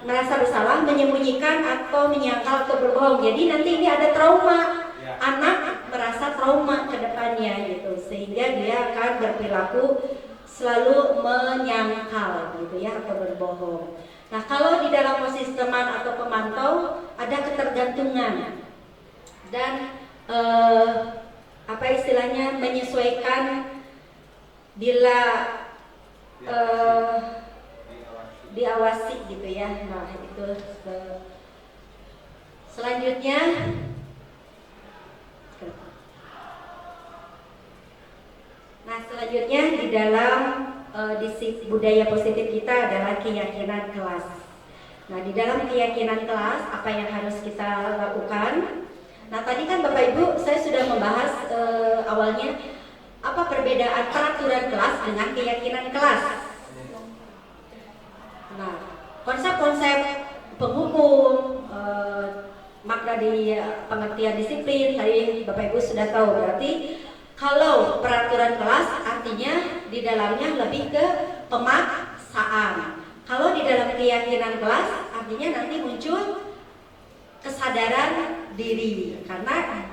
merasa bersalah, menyembunyikan atau menyangkal atau berbohong. Jadi nanti ini ada trauma, anak merasa trauma ke depannya gitu, sehingga dia akan berperilaku selalu menyangkal gitu ya, atau berbohong. Nah kalau di dalam posisi teman atau pemantau ada ketergantungan dan apa istilahnya menyesuaikan bila diawasi gitu ya. Nah itu selanjutnya di dalam budaya positif kita adalah keyakinan kelas. Nah di dalam keyakinan kelas apa yang harus kita lakukan? Nah tadi kan Bapak Ibu saya sudah membahas awalnya apa perbedaan peraturan kelas dengan keyakinan kelas. Nah konsep-konsep penghukum, makna di pengertian disiplin tadi Bapak Ibu sudah tahu. Berarti kalau peraturan kelas artinya di dalamnya lebih ke pemaksaan. Kalau di dalam keyakinan kelas artinya nanti muncul kesadaran diri karena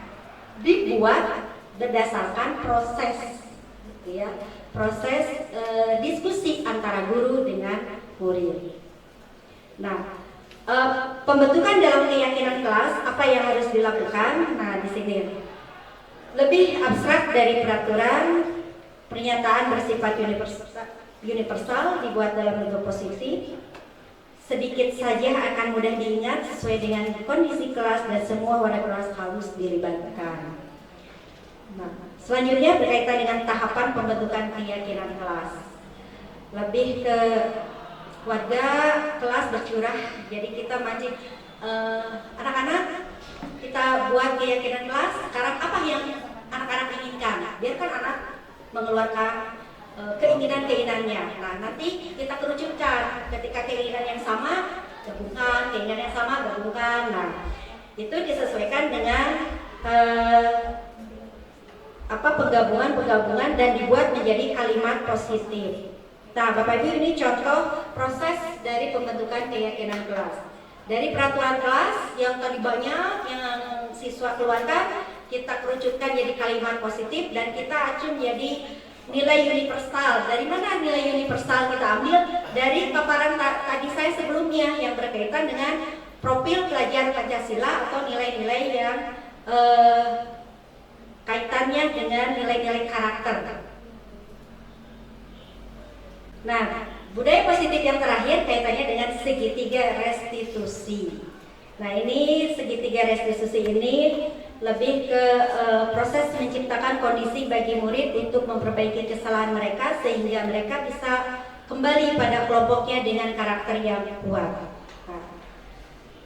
dibuat berdasarkan proses, ya, proses diskusi antara guru dengan murid. Nah, pembentukan dalam keyakinan kelas apa yang harus dilakukan? Nah, di sini lebih abstrak dari peraturan, pernyataan bersifat universal dibuat dalam bentuk posisi. Sedikit saja akan mudah diingat sesuai dengan kondisi kelas dan semua wadah kelas harus dilibatkan. Nah, selanjutnya berkaitan dengan tahapan pembentukan keyakinan kelas. Lebih ke warga kelas bercurah, jadi kita mancing anak-anak, kita buat keyakinan kelas. Sekarang apa yang anak-anak inginkan? Biarkan anak mengeluarkan keinginan-keinginannya. Nah, nanti kita kerucutkan ketika keinginan yang sama gabungkan, keinginan yang sama gabungkan. Nah, itu disesuaikan dengan penggabungan dan dibuat menjadi kalimat positif. Nah, Bapak Ibu, ini contoh proses dari pembentukan keyakinan kelas. Dari peraturan kelas yang tadi banyak yang siswa keluarkan, kita kerucutkan jadi kalimat positif dan kita acu menjadi nilai universal. Dari mana nilai universal kita ambil? Dari paparan tadi saya sebelumnya yang berkaitan dengan profil pelajar Pancasila atau nilai-nilai yang kaitannya dengan nilai-nilai karakter. Nah, budaya positif yang terakhir kaitannya dengan segitiga restitusi. Nah, ini segitiga restitusi ini lebih ke proses menciptakan kondisi bagi murid untuk memperbaiki kesalahan mereka sehingga mereka bisa kembali pada kelompoknya dengan karakter yang kuat. Nah,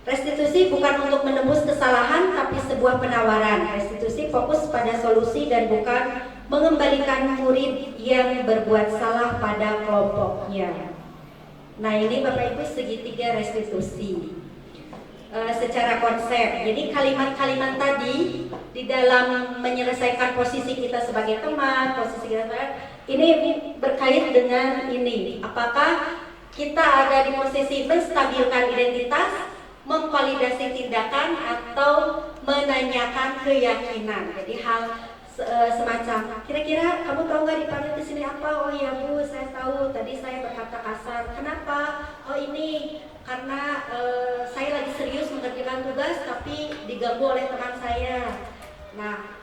restitusi bukan untuk menembus kesalahan tapi sebuah penawaran. Restitusi fokus pada solusi dan bukan mengembalikan murid yang berbuat salah pada kelompoknya. Nah, ini Bapak Ibu segitiga restitusi. Secara konsep, jadi kalimat-kalimat tadi di dalam menyelesaikan posisi kita sebagai teman, posisi kita ini berkait dengan ini. Apakah kita ada di posisi menstabilkan identitas, memvalidasi tindakan, atau menanyakan keyakinan? Jadi hal semacam, kira-kira kamu tahu nggak dipanggil di sini apa? Oh ya Bu, saya tahu. Tadi saya berkata kasar. Kenapa? Oh ini karena saya lagi serius mengerjakan tugas, tapi diganggu oleh teman saya. Nah,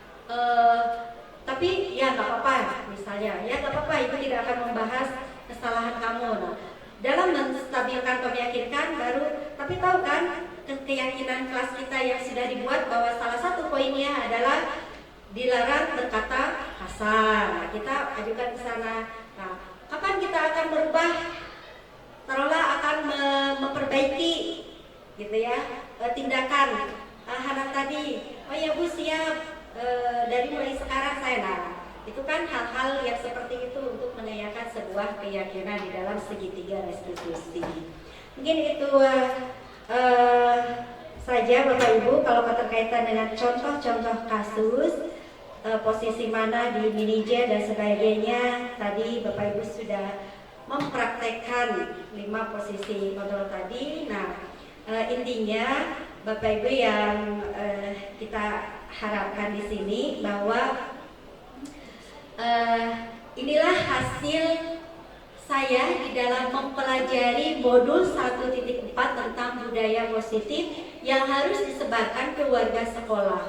tapi ya nggak apa-apa. Misalnya, ya nggak apa-apa. Itu tidak akan membahas kesalahan kamu. Nah, dalam menstabilkan atau meyakinkan baru. Tapi tahu kan keyakinan kelas kita yang sudah dibuat bahwa salah satu poinnya adalah dilarang berkata kasar. Nah, kita ajukan ke sana. Nah, kapan kita akan berubah? Taruhlah akan memperbaiki, gitu ya, tindakan Hana tadi. Oh ya Bu, siap. Dari mulai sekarang saya. Nah, itu kan hal-hal yang seperti itu untuk menanyakan sebuah keyakinan di dalam segitiga restitusi. Mungkin itu saja Bapak Ibu kalau keterkaitan dengan contoh-contoh kasus. Posisi mana di minija dan sebagainya, tadi Bapak Ibu sudah mempraktekkan 5 posisi kontrol tadi. Nah, intinya Bapak Ibu yang kita harapkan di sini bahwa inilah hasil saya di dalam mempelajari modul 1.4 tentang budaya positif yang harus disebarkan ke warga sekolah.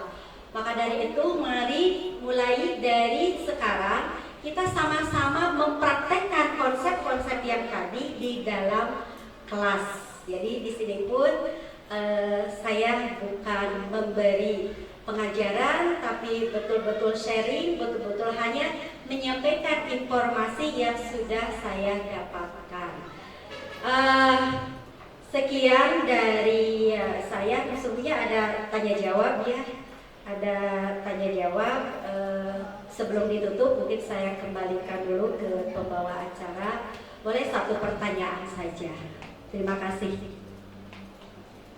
Maka dari itu mari mulai dari sekarang kita sama-sama mempraktekkan konsep-konsep yang tadi di dalam kelas. Jadi di sini pun saya bukan memberi pengajaran, tapi betul-betul sharing, betul-betul hanya menyampaikan informasi yang sudah saya dapatkan. Sekian dari saya. Sesungguhnya ada tanya jawab ya. Ada tanya jawab. Sebelum ditutup mungkin saya kembalikan dulu ke pembawa acara. Boleh satu pertanyaan saja. Terima kasih.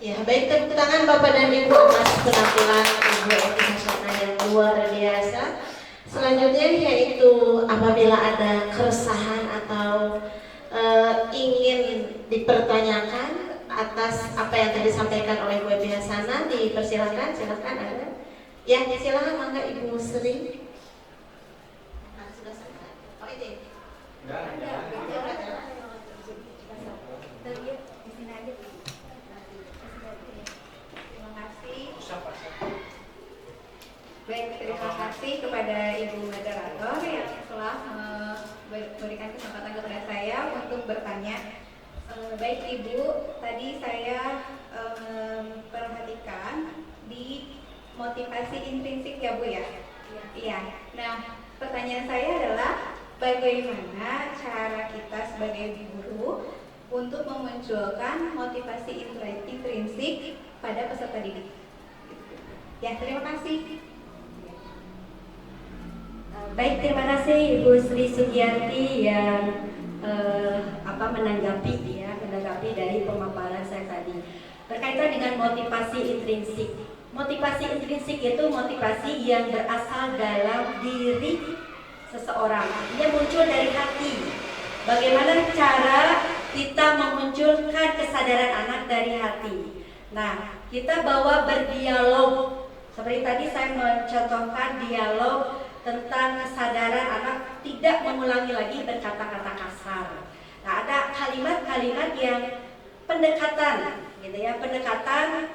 Ya, baik, tepuk tangan Bapak dan Ibu atas penampilan Ibu Eti Hasana yang luar biasa. Selanjutnya yaitu apabila ada keresahan atau ingin dipertanyakan atas apa yang tadi disampaikan oleh Bu Eti Hasana, dipersilakan, silakan ada. Ya, silakan mangga Ibu Sri. Sudah selesai. Oh ini. Baik, terima kasih kepada Ibu Moderator yang telah memberikan kesempatan kepada saya untuk bertanya. Baik Ibu, tadi saya perhatikan di motivasi intrinsik ya Bu ya? Iya. Nah, pertanyaan saya adalah bagaimana cara kita sebagai guru untuk memunculkan motivasi intrinsik pada peserta didik? Ya, terima kasih. Baik, terima kasih Ibu Sri Sugiarti yang menanggapi dari pemaparan saya tadi berkaitan dengan motivasi intrinsik. Motivasi intrinsik itu motivasi yang berasal dalam diri seseorang. Dia muncul dari hati. Bagaimana cara kita memunculkan kesadaran anak dari hati? Nah, kita bawa berdialog. Seperti tadi saya mencontohkan dialog tentang kesadaran anak tidak mengulangi lagi berkata-kata kasar. Nah, ada kalimat-kalimat yang pendekatan, gitu ya, pendekatan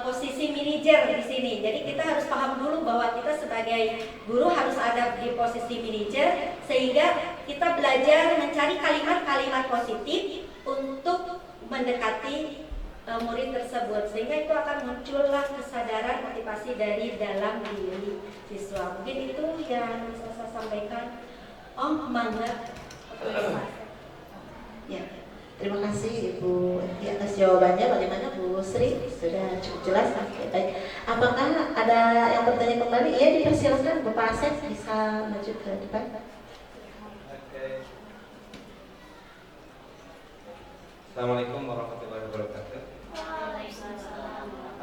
posisi manajer di sini. Jadi kita harus paham dulu bahwa kita sebagai guru harus ada di posisi manajer, sehingga kita belajar mencari kalimat-kalimat positif untuk mendekati murid tersebut, sehingga itu akan muncullah kesadaran motivasi dari dalam diri siswa. Mungkin itu yang bisa saya sampaikan. Oh, mangga. Ya, terima kasih Ibu Eti atas jawabannya. Bagaimana Bu Sri? Sudah cukup jelas. Oke, baik. Apakah ada yang bertanya kembali? Ya, dipersilakan Bapak Asep bisa maju ke depan. Oke. Assalamualaikum warahmatullahi wabarakatuh.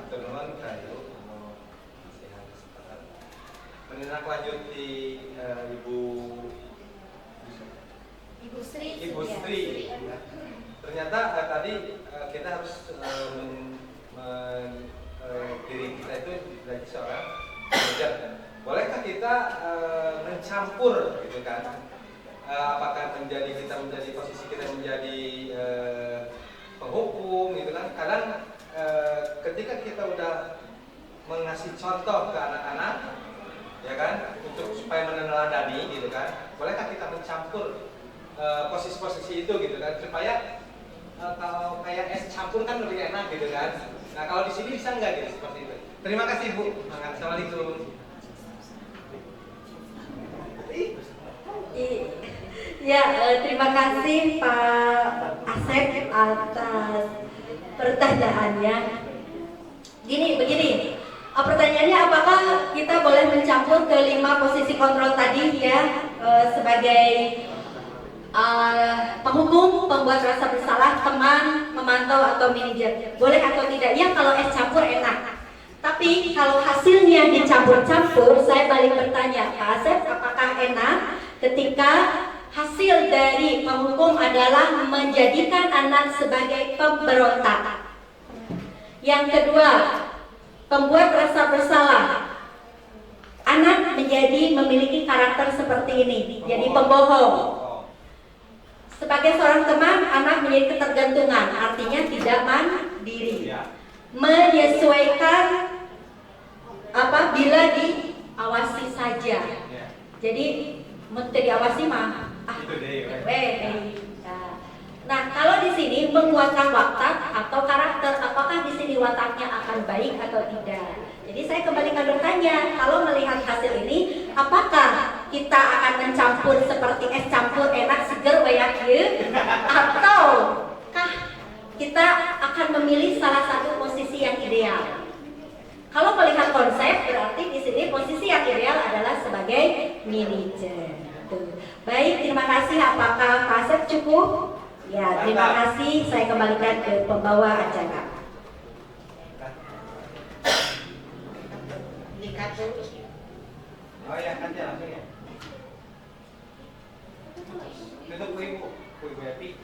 Atur nuhun kayu nasihat kesempatan. Menindaklanjuti Ibu Sri. Ternyata tadi kita harus diri kita itu menjadi seorang manajer. Bolehkah kita mencampur gitu kan? Apakah kita menjadi posisi kita menjadi penghukum gitu kan? Kadang ketika kita udah mengasih contoh ke anak-anak, ya kan, untuk supaya meneladani gitu kan, bolehkah kita mencampur posisi-posisi itu gitu kan, supaya kalau kayak es campur kan lebih enak gitu kan. Nah, kalau di sini bisa nggak gitu seperti itu? Terima kasih Bu. Assalamualaikum. Ya, terima kasih Pak Asep atas pertanyaannya. Begini. Pertanyaannya apakah kita boleh mencampur ke 5 posisi kontrol tadi ya, sebagai penghukum, pembuat rasa bersalah, teman, memantau atau manajer. Boleh atau tidak? Ya, kalau es campur enak. Tapi kalau hasilnya dicampur-campur, saya balik bertanya, Pak Asep, apakah enak ketika hasil dari penghukum adalah menjadikan anak sebagai pemberontak? Yang kedua, pembuat rasa bersalah. Anak memiliki karakter seperti ini, jadi pembohong. Sebagai seorang teman, anak menjadi ketergantungan, artinya tidak mandiri. Menyesuaikan bila diawasi saja. Jadi mau diawasi mah. Nah, kalau di sini menguatkan watak atau karakter, apakah di sini wataknya akan baik atau tidak? Jadi saya kembali bertanya, kalau melihat hasil ini, apakah kita akan mencampur seperti es campur enak seger wayakye, ataukah kita akan memilih salah satu posisi yang ideal? Kalau melihat konsep, berarti di sini posisi yang ideal adalah sebagai manajer. Baik, terima kasih. Apakah Pak Asep cukup? Ya, terima kasih. Saya kembalikan ke pembawa acara. Oh ya, kan ya langsung ya. Tutup Bu Ibu Epi.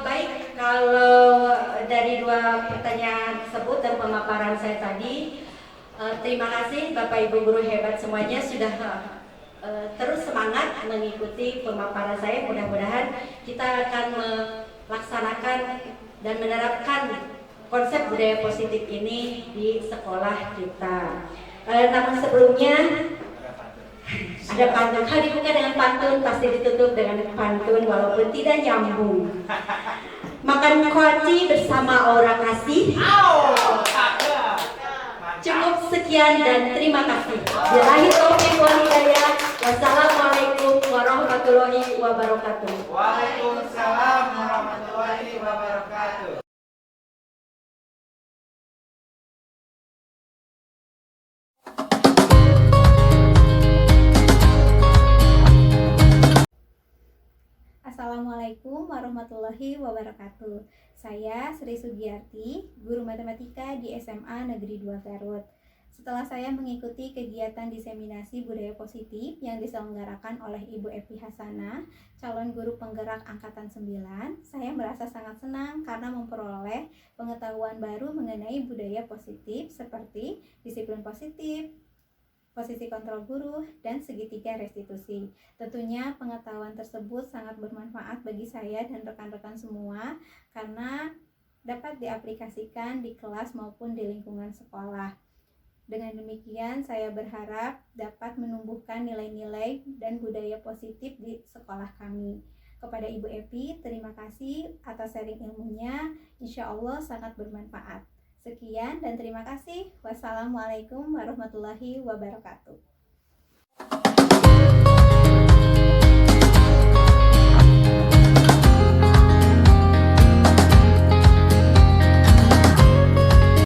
Baik, kalau dari dua pertanyaan tersebut dan pemaparan saya tadi, terima kasih Bapak Ibu guru hebat semuanya sudah terus semangat mengikuti pemaparan saya. Mudah-mudahan kita akan melaksanakan dan menerapkan konsep budaya positif ini di sekolah kita. Namun sebelumnya ada pantun. Kalau dibuka dengan pantun pasti ditutup dengan pantun walaupun tidak nyambung. Makan koci bersama orang kasih. Cukup sekian dan terima kasih. Billahi taufiq wal hidayah. Wassalamualaikum warahmatullahi wabarakatuh. Waalaikumsalam warahmatullahi wabarakatuh. Assalamualaikum warahmatullahi wabarakatuh. Saya Sri Sugiyarti, guru matematika di SMA Negeri 2 Garut. Setelah saya mengikuti kegiatan diseminasi budaya positif yang diselenggarakan oleh Ibu Epi Hasanah, calon guru penggerak angkatan 9, saya merasa sangat senang karena memperoleh pengetahuan baru mengenai budaya positif seperti disiplin positif, posisi kontrol guru, dan segitiga restitusi. Tentunya pengetahuan tersebut sangat bermanfaat bagi saya dan rekan-rekan semua karena dapat diaplikasikan di kelas maupun di lingkungan sekolah. Dengan demikian, saya berharap dapat menumbuhkan nilai-nilai dan budaya positif di sekolah kami. Kepada Ibu Epi, terima kasih atas sharing ilmunya. Insya Allah sangat bermanfaat. Sekian dan terima kasih. Wassalamualaikum warahmatullahi wabarakatuh.